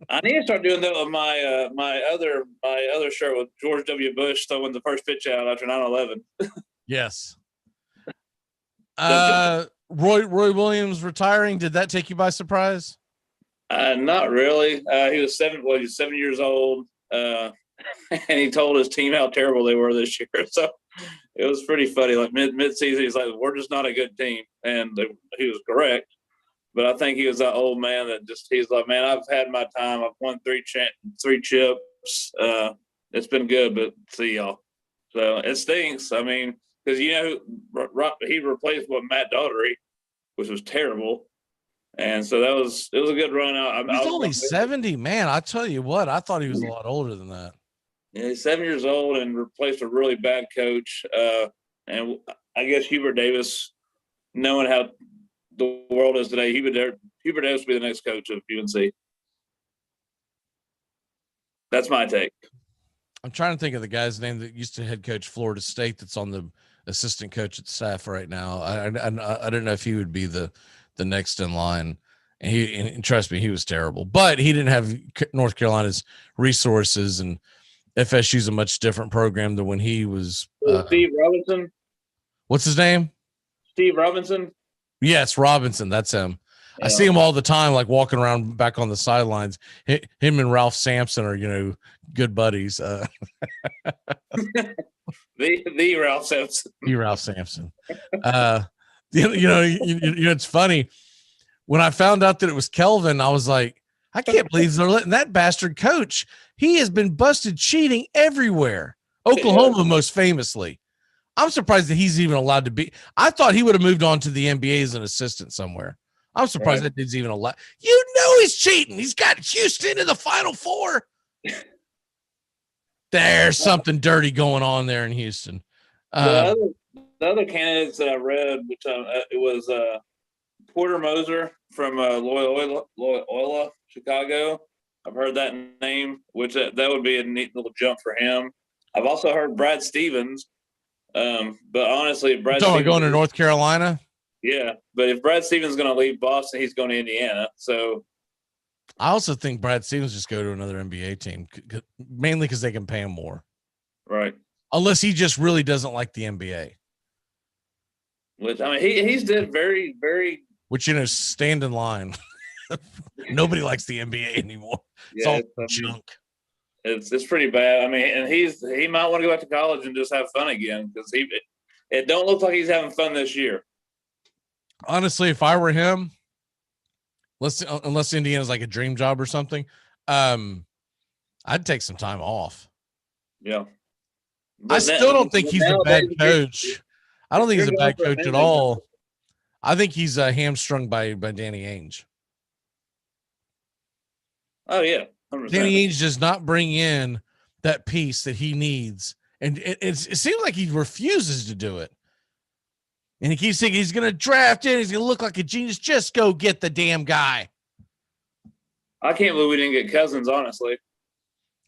I need to start doing that with my other shirt with George W. Bush throwing the first pitch out after 9/11. Yes. Roy Williams retiring. Did that take you by surprise? Not really. He was 7 years old, and he told his team how terrible they were this year. So it was pretty funny. Like mid-season, he's like, "We're just not a good team," and he was correct. But I think he was that old man that he's like, "Man, I've had my time. I've won 3 chips. It's been good, but see y'all." So it stinks. I mean, because he replaced Matt Daugherty, which was terrible, and so it was a good run out. He's only 70, man. I tell you what, I thought he was a lot older than that. Yeah, he's 7 years old and replaced a really bad coach. And I guess Hubert Davis, knowing how the world is today, Hubert Davis will be the next coach of UNC. That's my take. I'm trying to think of the guy's name that used to head coach Florida State that's on assistant coach at staff right now. I don't know if he would be the next in line. And trust me, he was terrible, but he didn't have North Carolina's resources, and FSU's a much different program than when he was. Steve Robinson. What's his name? Steve Robinson. Yes, Robinson. That's him. Yeah. I see him all the time, like walking around back on the sidelines. Him and Ralph Sampson are, good buddies. The Ralph Sampson. The Ralph Sampson. It's funny. When I found out that it was Kelvin, I was like, I can't believe they're letting that bastard coach. He has been busted cheating everywhere. Oklahoma, most famously. I'm surprised that he's even allowed to be. I thought he would have moved on to the NBA as an assistant somewhere. I'm surprised that dude's even allowed. He's cheating. He's got Houston in the Final Four. There's something dirty going on there in Houston. The other candidates that I read, which it was Porter Moser from Loyola, Chicago. I've heard that name, which that would be a neat little jump for him. I've also heard Brad Stevens. But honestly, Brad Stevens going to North Carolina. Yeah, but if Brad Stevens is going to leave Boston, he's going to Indiana. So I also think Brad Stevens just go to another NBA team, mainly because they can pay him more. Right. Unless he just really doesn't like the NBA. Which, I mean, he's did very, very. Which, stand in line. Nobody likes the NBA anymore. It's all junk. It's pretty bad. I mean, and he might want to go back to college and just have fun again, because it don't look like he's having fun this year. Honestly, if I were him, unless Indiana's like a dream job or something, I'd take some time off. Yeah. I still don't think he's a bad coach. I don't think he's a bad coach at all. I think he's hamstrung by Danny Ainge. Oh, yeah. 100%. Danny Ainge does not bring in that piece that he needs. And it seems like he refuses to do it. And he keeps thinking he's going to draft in. He's going to look like a genius. Just go get the damn guy. I can't believe we didn't get Cousins, honestly.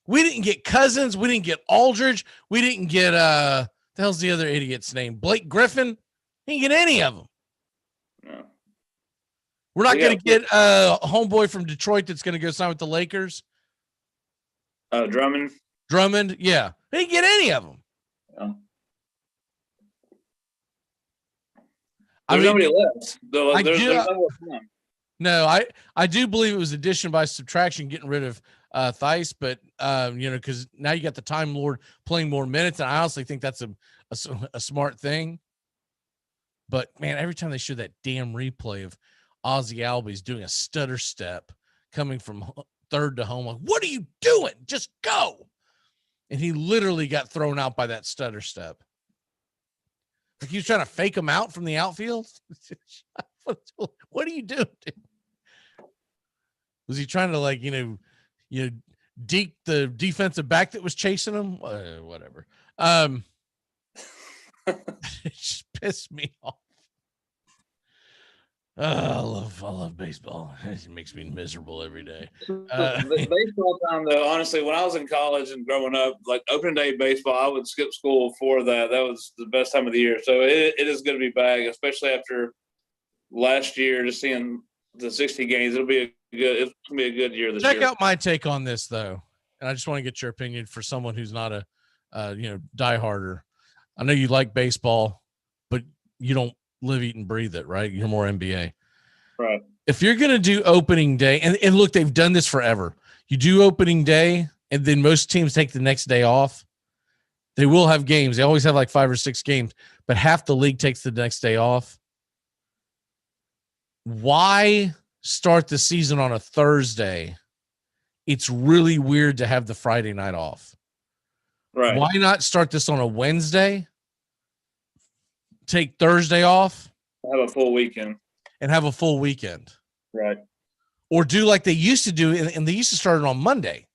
We didn't get Cousins. We didn't get Aldridge. We didn't get, the hell's the other idiot's name? Blake Griffin. He didn't get any of them. No. We're not going to get a homeboy from Detroit that's going to go sign with the Lakers. Drummond. Drummond, yeah. He didn't get any of them. Yeah. There's nobody left. I do believe it was addition by subtraction, getting rid of Theis, but because now you got the Time Lord playing more minutes, and I honestly think that's a smart thing. But man, every time they show that damn replay of Ozzy Albies doing a stutter step coming from third to home, like, what are you doing? Just go. And he literally got thrown out by that stutter step. Like he was trying to fake him out from the outfield. What are you doing? Was he trying to deke the defensive back that was chasing him? Whatever. It just pissed me off. I love baseball. It makes me miserable every day. Baseball time, though, honestly, when I was in college and growing up, like opening day baseball, I would skip school for that. That was the best time of the year. So it is going to be back, especially after last year, just seeing the 60 games. It's going to be a good year this year. Check out my take on this, though. And I just want to get your opinion for someone who's not a dieharder. I know you like baseball, but you don't live, eat, and breathe it, right? You're more NBA. Right. If you're going to do opening day, and look, they've done this forever. You do opening day, and then most teams take the next day off. They will have games. They always have like 5 or 6 games, but half the league takes the next day off. Why start the season on a Thursday? It's really weird to have the Friday night off. Right. Why not start this on a Wednesday? Take Thursday off. Have a full weekend. And have a full weekend. Right. Or do like they used to do, and they used to start it on Monday.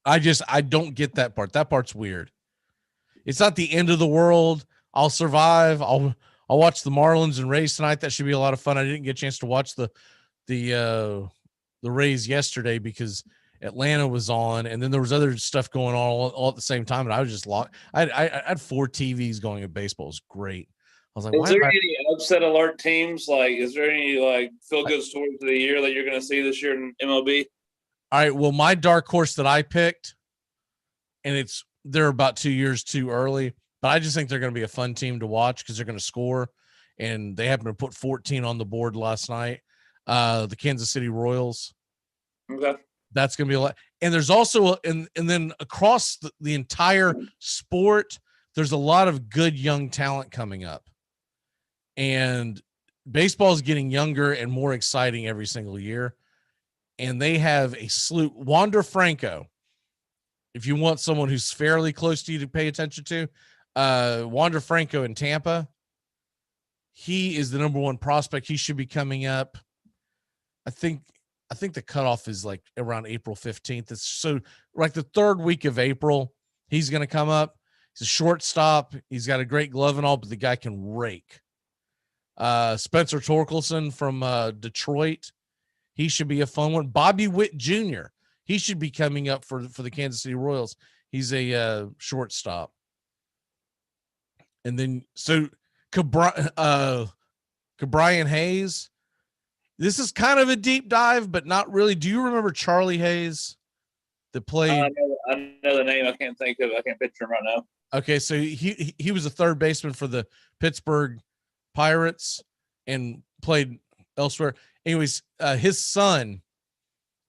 I don't get that part. That part's weird. It's not the end of the world. I'll survive. I'll watch the Marlins and Rays tonight. That should be a lot of fun. I didn't get a chance to watch the Rays yesterday because Atlanta was on, and then there was other stuff going on all at the same time. And I was just locked. I had 4 TVs going at baseball. It was great. I was like, is there any upset alert teams? Like, is there any like feel good stories of the year that you're going to see this year in MLB? All right. Well, my dark horse that I picked, and they're about 2 years too early, but I just think they're going to be a fun team to watch because they're going to score, and they happen to put 14 on the board last night. The Kansas City Royals. Okay. That's going to be a lot. And there's also, and then across the entire sport, there's a lot of good young talent coming up. And baseball is getting younger and more exciting every single year. And they have a slew. Wander Franco, if you want someone who's fairly close to you to pay attention to, Wander Franco in Tampa, he is the number 1 prospect. He should be coming up. I think the cutoff is like around April 15th. It's so like the 3rd week of April, he's going to come up. He's a shortstop. He's got a great glove and all, but the guy can rake. Spencer Torkelson from Detroit. He should be a fun one. Bobby Witt Jr. He should be coming up for the Kansas City Royals. He's a shortstop. And then so Cabrian Hayes. This is kind of a deep dive, but not really. Do you remember Charlie Hayes that played? I know the name. I can't think of. I can't picture him right now. Okay, so he was a third baseman for the Pittsburgh Pirates and played elsewhere. Anyways, his son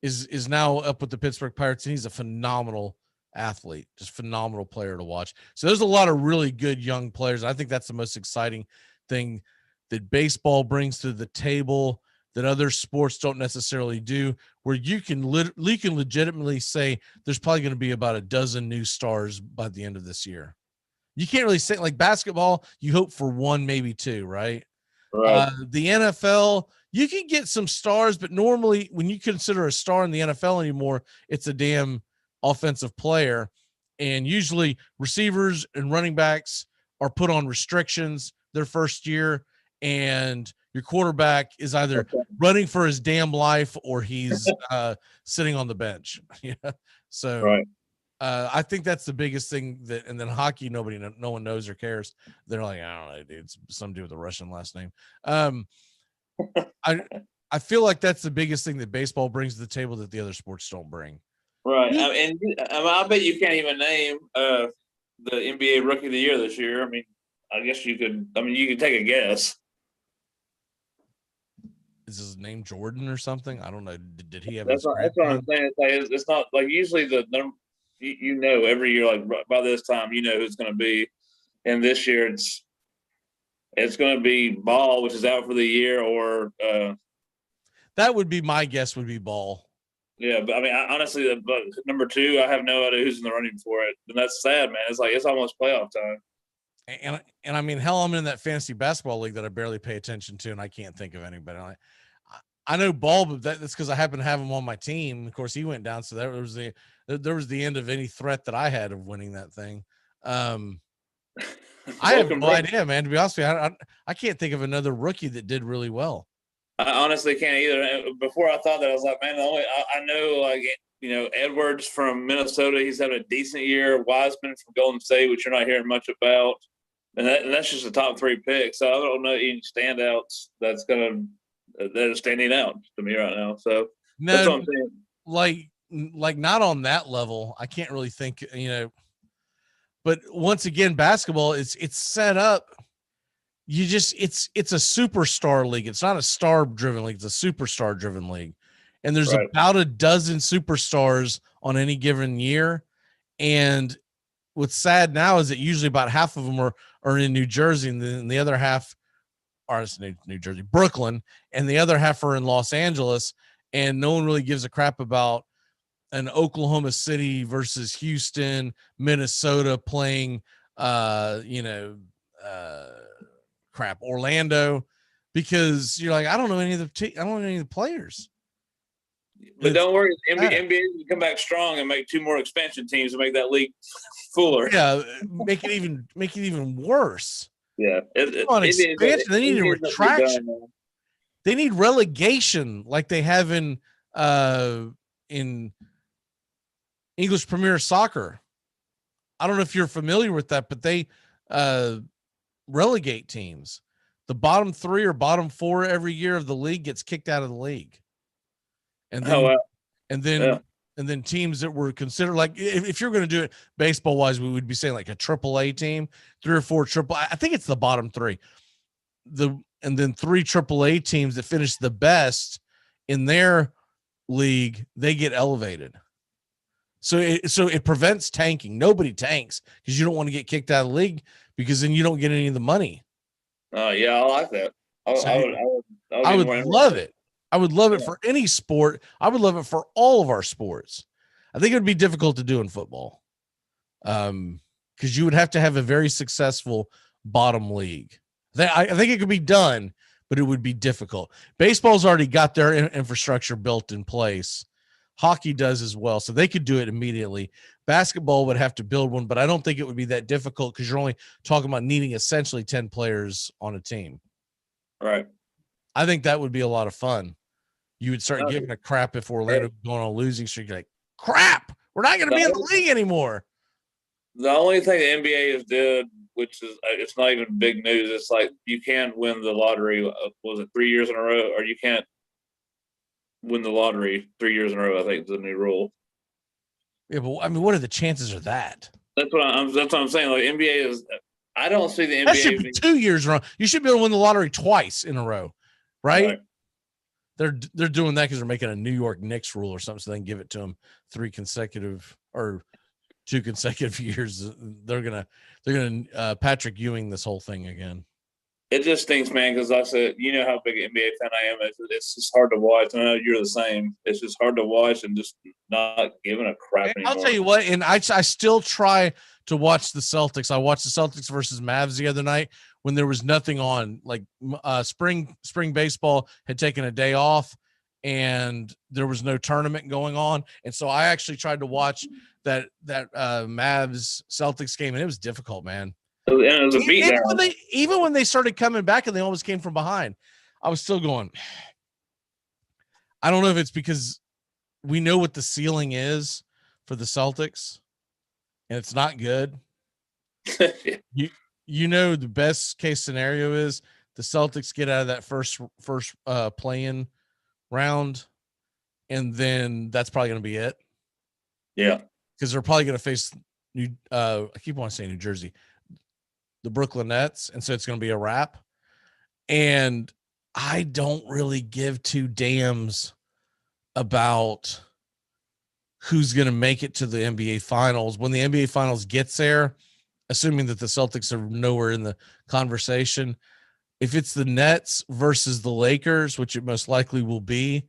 is now up with the Pittsburgh Pirates, and he's a phenomenal athlete, just phenomenal player to watch. So there's a lot of really good young players. I think that's the most exciting thing that baseball brings to the table that other sports don't necessarily do, where you can legitimately say there's probably going to be about a dozen new stars by the end of this year. You can't really say, like basketball, you hope for 1, maybe 2, right? Right. The NFL, you can get some stars, but normally when you consider a star in the NFL anymore, it's a damn offensive player. And usually receivers and running backs are put on restrictions their first year, and your quarterback is either running for his damn life or he's sitting on the bench. Yeah. So right. I think that's the biggest thing and then hockey, no one knows or cares. They're like, I don't know, dude, it's some dude with a Russian last name. I feel like that's the biggest thing that baseball brings to the table that the other sports don't bring. Right. I bet you can't even name the NBA Rookie of the Year this year. I mean, I guess you could. I mean, you could take a guess. Is his name Jordan or something? I don't know. Did he have? That's what I'm saying. It's not like usually the number. Every year, like by this time, who's going to be. And this year, it's going to be Ball, which is out for the year, or that would be my guess. Would be Ball. Yeah, but I mean, honestly, but number 2, I have no idea who's in the running for it, and that's sad, man. It's like it's almost playoff time. And I mean, hell, I'm in that fantasy basketball league that I barely pay attention to, and I can't think of anybody. I know Ball, but that's because I happen to have him on my team. Of course, he went down, so there was the end of any threat that I had of winning that thing. I have no idea, man. To be honest with you, I can't think of another rookie that did really well. I honestly can't either. Before I thought that, I was like, man, I know, like, Edwards from Minnesota, he's having a decent year. Wiseman from Golden State, which you're not hearing much about. And that's just the top 3 picks. So I don't know any standouts that are standing out to me right now. So that's what I'm saying. Like not on that level. I can't really think, but once again, basketball it's set up. It's a superstar league. It's not a star driven league. It's a superstar driven league. And there's about a dozen superstars on any given year. And what's sad now is that usually about half of them are in New Jersey, and then the other half are New Jersey, Brooklyn, and the other half are in Los Angeles. And no one really gives a crap about an Oklahoma City versus Houston, Minnesota playing, Orlando, because you're like, I don't know any of the players. But don't worry, NBA can come back strong and make 2 more expansion teams to make that league fuller. Yeah, make it even worse. Yeah, on expansion, they need a retraction. They need relegation, like they have in English Premier Soccer. I don't know if you're familiar with that, but they relegate teams. The bottom 3 or bottom 4 every year of the league gets kicked out of the league. And then, and then teams that were considered, like, if you're going to do it baseball wise, we would be saying like a AAA team, 3 or 4 I think it's the bottom 3. And then 3 AAA teams that finish the best in their league, they get elevated. So it prevents tanking. Nobody tanks because you don't want to get kicked out of the league, because then you don't get any of the money. Yeah, I like that. I would love it. I would love it for any sport. I would love it for all of our sports. I think it would be difficult to do in football, because you would have to have a very successful bottom league. I think it could be done, but it would be difficult. Baseball's already got their infrastructure built in place. Hockey does as well, so they could do it immediately. Basketball would have to build one, but I don't think it would be that difficult because you're only talking about needing essentially 10 players on a team. Right. I think that would be a lot of fun. You would start giving a crap if Orlando was going on a losing streak. You're like, crap, we're not going to be in the league anymore. The only thing the NBA has did, which is, it's not even big news, it's like you can't win the lottery. Was it 3 years in a row? Or you can't win the lottery 3 years in a row, I think is the new rule. Yeah, but I mean, what are the chances of that? That's what I'm saying. Like, NBA is, I don't see the NBA. That should be 2 years in a row. You should be able to win the lottery twice in a row, right? They're doing that because they're making a New York Knicks rule or something, so they can give it to them 2 consecutive years. They're gonna Patrick Ewing this whole thing again. It just stinks, man, because like I said, you know how big an NBA fan I am. It's just hard to watch. I know you're the same. It's just hard to watch and just not giving a crap anymore. I'll tell you what, and I still try to watch the Celtics. I watched the Celtics versus Mavs the other night when there was nothing on. Like spring baseball had taken a day off, and there was no tournament going on, and so I actually tried to watch that Mavs Celtics game, and it was difficult, man. It was a beatdown. Even when they started coming back and they almost came from behind, I was still going, I don't know if it's because we know what the ceiling is for the Celtics, and it's not good. You know, the best case scenario is the Celtics get out of that first play-in round, and then that's probably going to be it. Yeah, because they're probably going to face I keep wanting to say New Jersey, the Brooklyn Nets, and so it's going to be a wrap. And I don't really give 2 damns about who's going to make it to the NBA Finals. When the NBA Finals gets there, assuming that the Celtics are nowhere in the conversation, if it's the Nets versus the Lakers, which it most likely will be,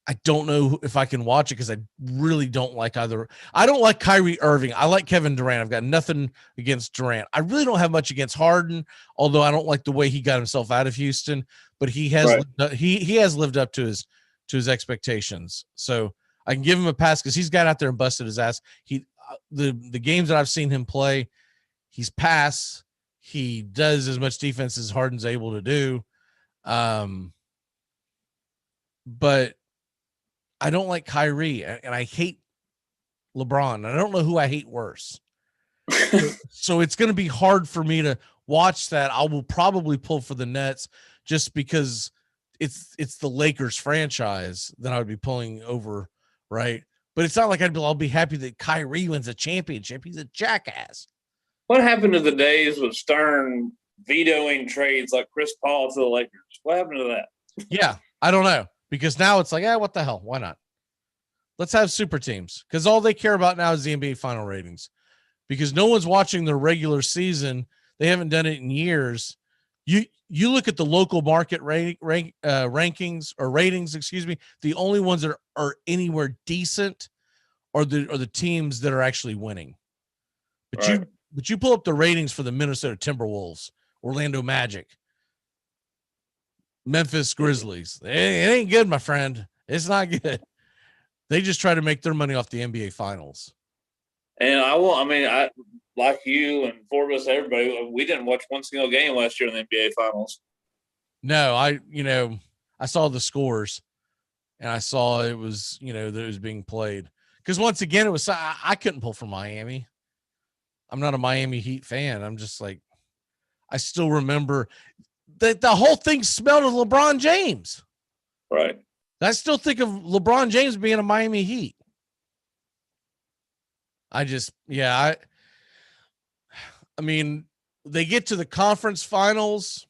I don't know if I can watch it because I really don't like either. I don't like Kyrie Irving. I like Kevin Durant. I've got nothing against Durant. I really don't have much against Harden, although I don't like the way he got himself out of Houston. But he has he has lived up to his expectations. So I can give him a pass because he's got out there and busted his ass. The games that I've seen him play, he's passed. He does as much defense as Harden's able to do. But I don't like Kyrie, and I hate LeBron. I don't know who I hate worse. So it's going to be hard for me to watch that. I will probably pull for the Nets just because it's the Lakers franchise that I would be pulling over, right? But it's not like I'll be happy that Kyrie wins a championship. He's a jackass. What happened to the days with Stern vetoing trades like Chris Paul to the Lakers? What happened to that? Yeah, I don't know. Because now it's like, what the hell? Why not? Let's have super teams. Because all they care about now is the NBA final ratings. Because no one's watching their regular season. They haven't done it in years. You look at the local market rankings or ratings, excuse me. The only ones that are anywhere decent are the teams that are actually winning. But you pull up the ratings for the Minnesota Timberwolves, Orlando Magic, Memphis Grizzlies. It ain't good, my friend. It's not good. They just try to make their money off the NBA Finals. And I like you and Forbes, everybody, we didn't watch one single game last year in the NBA Finals. No, I saw the scores, and I saw it was, that it was being played. Because once again, it was I couldn't pull for Miami. I'm not a Miami Heat fan. I'm just like, I still remember that the whole thing smelled of LeBron James. Right. I still think of LeBron James being a Miami Heat. I mean, they get to the conference finals,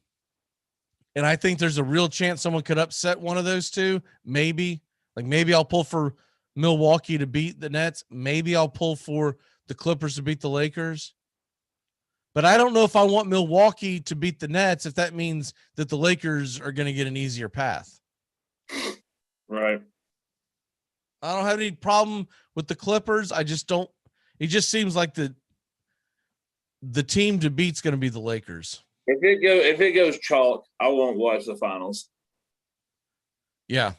and I think there's a real chance someone could upset one of those two. Maybe I'll pull for Milwaukee to beat the Nets. Maybe I'll pull for the Clippers to beat the Lakers. But I don't know if I want Milwaukee to beat the Nets if that means that the Lakers are going to get an easier path. Right. I don't have any problem with the Clippers. I just don't. It just seems like the team to beat's going to be the Lakers. If it goes chalk, I won't watch the finals. Yeah.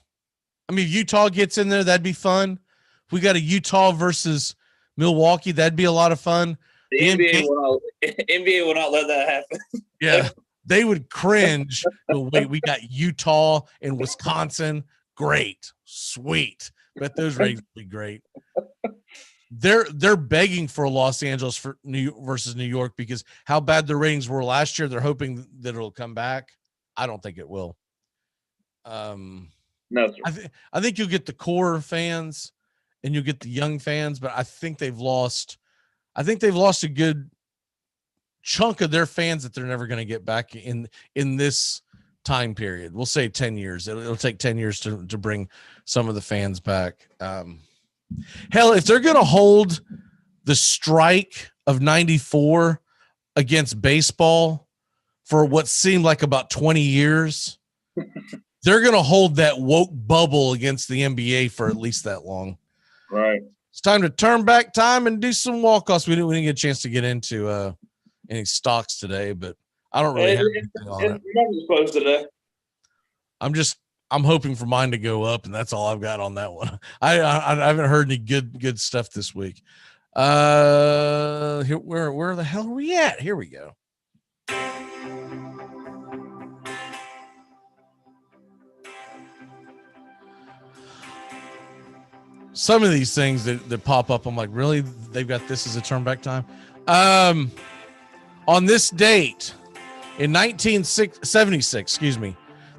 I mean, if Utah gets in there, that'd be fun. If we got a Utah versus Milwaukee, that'd be a lot of fun. The NBA will not let that happen. Yeah. They would cringe. But wait, we got Utah and Wisconsin. Great. Sweet. Bet those ratings would be great. They're begging for Los Angeles for versus New York because how bad the ratings were last year. They're hoping that it'll come back. I don't think it will. No, I think you'll get the core fans and you'll get the young fans, but I think they've lost a good chunk of their fans that they're never going to get back in this time period. We'll say 10 years. It'll take 10 years to bring some of the fans back. Hell, if they're going to hold the strike of 94 against baseball for what seemed like about 20 years, they're going to hold that woke bubble against the NBA for at least that long. Right. It's time to turn back time and do some walk-offs. We didn't get a chance to get into any stocks today, but I don't really have anything on it. It's close today. I'm hoping for mine to go up, and that's all I've got on that one. I haven't heard any good stuff this week. Where the hell are we at? Here we go. Some of these things that pop up, I'm like, really? They've got this as a turn back time? On this date in 1976,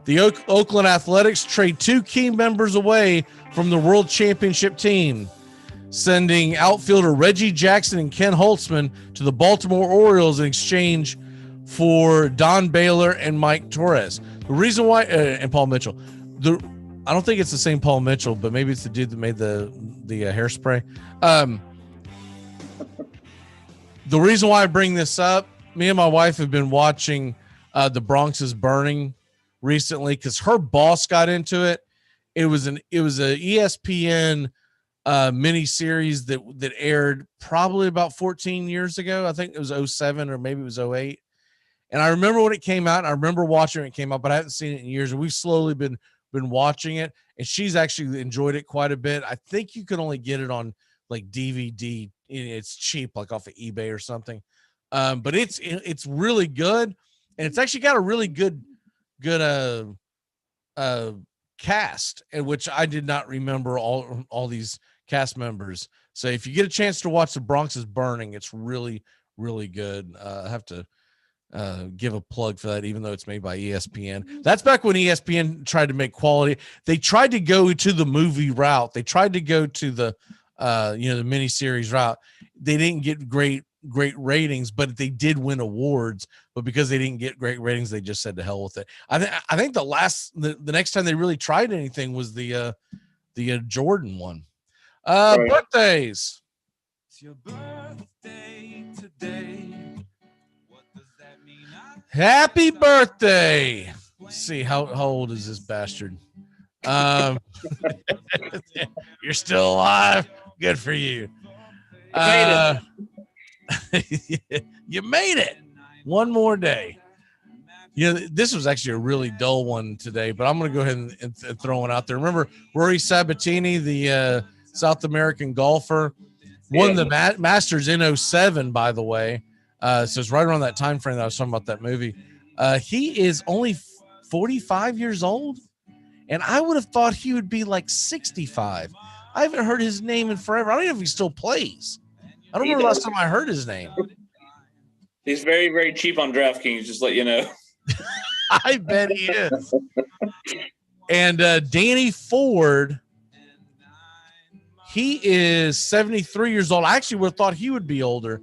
the Oakland Athletics trade two key members away from the World Championship team, sending outfielder Reggie Jackson and Ken Holtzman to the Baltimore Orioles in exchange for Don Baylor and Mike Torres. The reason why, and Paul Mitchell, I don't think it's the same Paul Mitchell, but maybe it's the dude that made the hairspray. The reason why I bring this up, me and my wife have been watching The Bronx is Burning recently because her boss got into it. It was a ESPN mini series that aired probably about 14 years ago. I think it was 07 or maybe it was 08. And I remember when it came out, and I remember watching when it came out, but I haven't seen it in years. And we've slowly been watching it, and she's actually enjoyed it quite a bit. I think you can only get it on like DVD. It's cheap, like off of eBay or something. But it's really good, and it's actually got a really good cast, in which I did not remember all these cast members. So if you get a chance to watch The Bronx is Burning, it's really, really good. I have to give a plug for that, even though it's made by ESPN. That's back when ESPN tried to make quality. They tried to go to the movie route. They tried to go to the the miniseries route. They didn't get great ratings, but they did win awards. But because they didn't get great ratings, they just said to hell with it. I think the next time they really tried anything was the Jordan one. Right. Birthdays. It's your birthday today. What does that mean? Happy birthday. Let's see, how old is this bastard? You're still alive. Good for you. You made it. One more day. This was actually a really dull one today, but I'm going to go ahead and throw one out there. Remember Rory Sabatini, the South American golfer, won the Masters in 2007, by the way. So it's right around that time frame that I was talking about that movie. He is only 45 years old, and I would have thought he would be like 65. I haven't heard his name in forever. I don't know if he still plays. I don't He remember the last does. time I heard his name. He's very, very cheap on DraftKings, just let you know. I bet he is. And Danny Ford, he is 73 years old. I actually would have thought he would be older.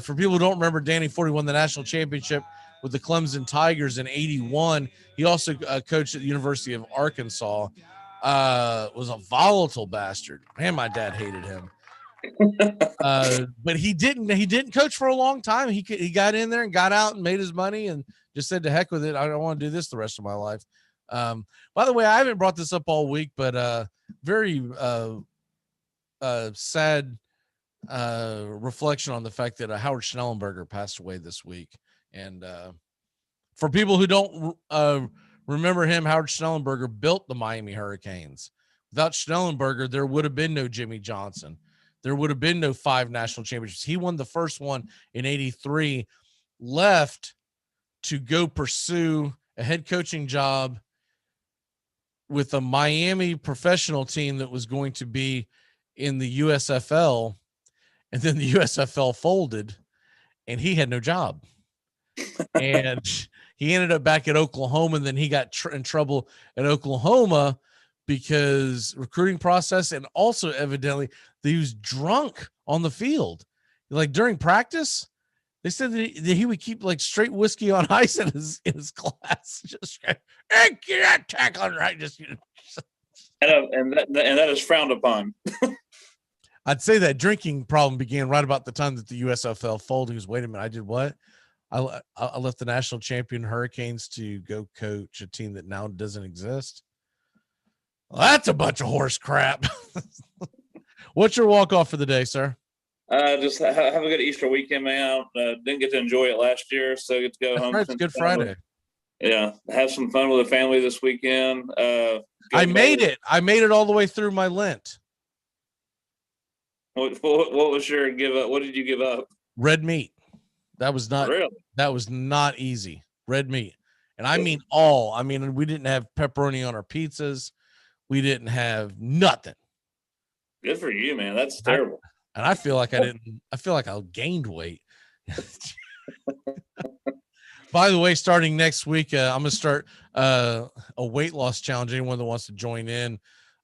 For people who don't remember, Danny Ford, he won the national championship with the Clemson Tigers in 81. He also coached at the University of Arkansas. Was a volatile bastard. Man, my dad hated him. But he didn't coach for a long time. He got in there and got out and made his money and just said to heck with it. I don't want to do this the rest of my life. By the way, I haven't brought this up all week, but very sad reflection on the fact that Howard Schnellenberger passed away this week. And for people who don't remember him, Howard Schnellenberger built the Miami Hurricanes. Without Schnellenberger, there would have been no Jimmy Johnson. There would have been no 5 national championships. He won the first one in 83, left to go pursue a head coaching job with a Miami professional team that was going to be in the USFL. And then the USFL folded and he had no job. And he ended up back at Oklahoma. And then he got in trouble at Oklahoma because recruiting process, and also evidently he was drunk on the field. Like during practice, they said that he would keep like straight whiskey on ice in his class. Just hey, get that tackle right. And that is frowned upon. I'd say that drinking problem began right about the time that the USFL folded. He was, wait a minute, I did what? I left the national champion Hurricanes to go coach a team that now doesn't exist. Well, that's a bunch of horse crap. What's your walk-off for the day, sir? Just have a good Easter weekend, man. Didn't get to enjoy it last year, so get to go home. Right, it's Good Friday. Yeah, have some fun with the family this weekend. I made it. I made it all the way through my Lent. What was your give up? What did you give up? Red meat. That was not easy. Red meat. And I mean all. I mean, we didn't have pepperoni on our pizzas. We didn't have nothing. Good for you, man. That's terrible. And I feel like I gained weight. By the way, starting next week, I'm going to start a weight loss challenge. Anyone that wants to join in,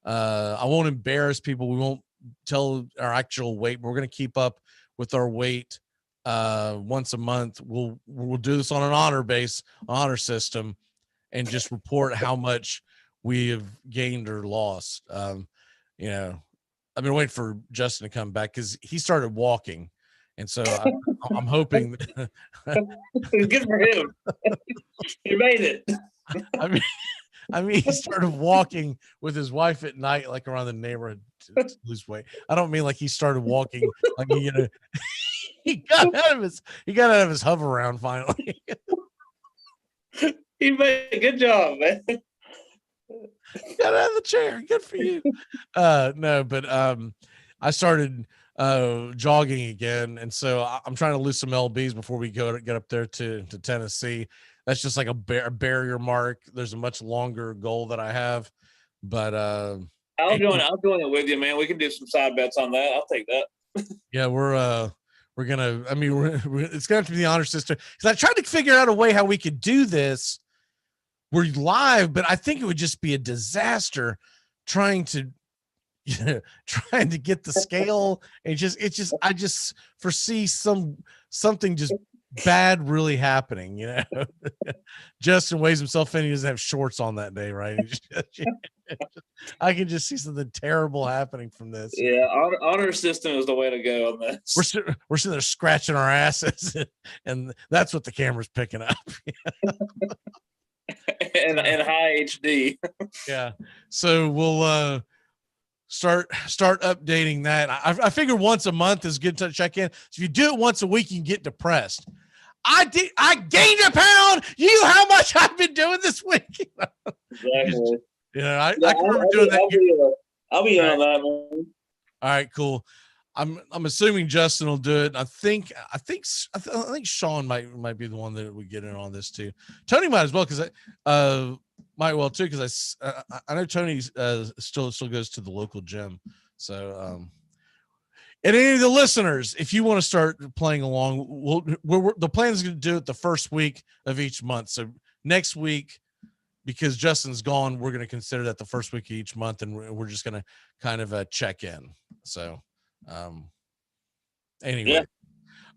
I won't embarrass people. We won't tell our actual weight, but we're going to keep up with our weight once a month. We'll do this on an honor system, and just report how much we have gained or lost. I've been waiting for Justin to come back because he started walking. And so I'm hoping that good for him. He made it. I mean, he started walking with his wife at night, like around the neighborhood to lose weight. I don't mean like he started walking, like, he got out of his hover round finally. He made a good job, man. Got out of the chair. Good for you. No, but I started jogging again, and so I'm trying to lose some lbs before we get up there to Tennessee. That's just like a barrier mark. There's a much longer goal that I have, but I'll join it with you, man. We can do some side bets on that. I'll take that. Yeah, we're gonna. I mean, it's gonna have to be the honor system, because I tried to figure out a way how we could do this. We're live, but I think it would just be a disaster trying to get the scale, and I just foresee something just bad really happening. Justin weighs himself in. He doesn't have shorts on that day, right? I can just see something terrible happening from this. Yeah, honor system is the way to go on this. We're sitting there scratching our asses, and that's what the camera's picking up. and high HD. Yeah. So we'll start updating that. I figure once a month is good to check in. So if you do it once a week, you can get depressed. I gained a pound. How much I've been doing this week. Exactly. I can remember doing that. I'll be on that one. All right, cool. I'm assuming Justin will do it. I think Sean might be the one that would get in on this too. Tony might as well, because might well too, because I know Tony still goes to the local gym, So, and any of the listeners, if you want to start playing along, the plan is going to do it the first week of each month. So next week, because Justin's gone, we're going to consider that the first week of each month, and we're just going to kind of check in. So, anyway, yeah.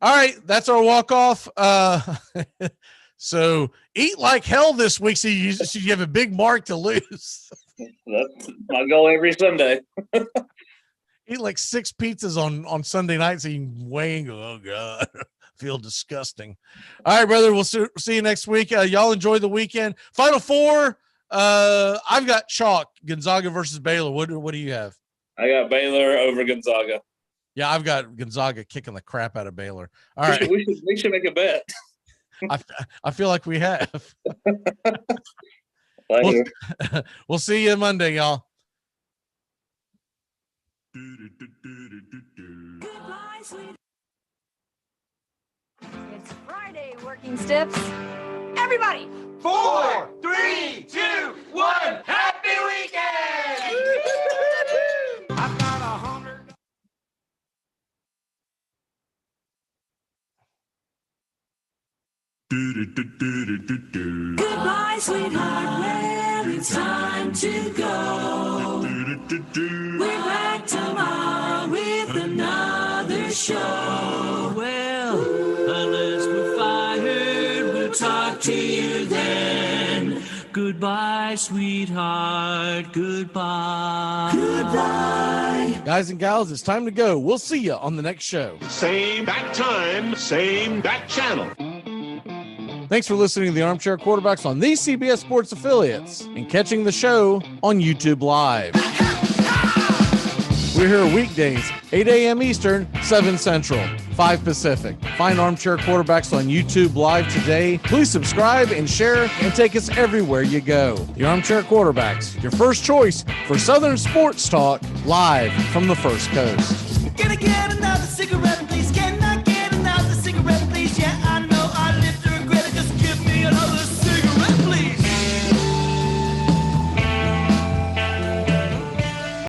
All right, that's our walk off. So eat like hell this week, so you have a big mark to lose. That's my goal every Sunday. Eat like 6 pizzas on Sunday night, so you can weigh and go, oh God, feel disgusting. All right, brother, we'll see you next week. Y'all enjoy the weekend. Final Four. I've got chalk. Gonzaga versus Baylor. What do you have? I got Baylor over Gonzaga. Yeah, I've got Gonzaga kicking the crap out of Baylor. All right, we should make a bet. I feel like we have. We'll see you Monday, y'all. It's Friday, working stiffs. Everybody! 4, 3, 2, 1. Happy weekend! I've got 100. Goodbye, sweetheart. Well, it's time to go. We're back tomorrow with another show. Well, unless we're fired, we'll talk to you then. Goodbye, sweetheart. Goodbye. Goodbye. Guys and gals, it's time to go. We'll see you on the next show. Same bat time, same bat channel. Thanks for listening to the Armchair Quarterbacks on these CBS Sports affiliates and catching the show on YouTube Live. We're here weekdays, 8 a.m. Eastern, 7 Central, 5 Pacific. Find Armchair Quarterbacks on YouTube Live today. Please subscribe and share and take us everywhere you go. The Armchair Quarterbacks, your first choice for Southern sports talk, live from the First Coast. Gonna get another cigarette, please. Can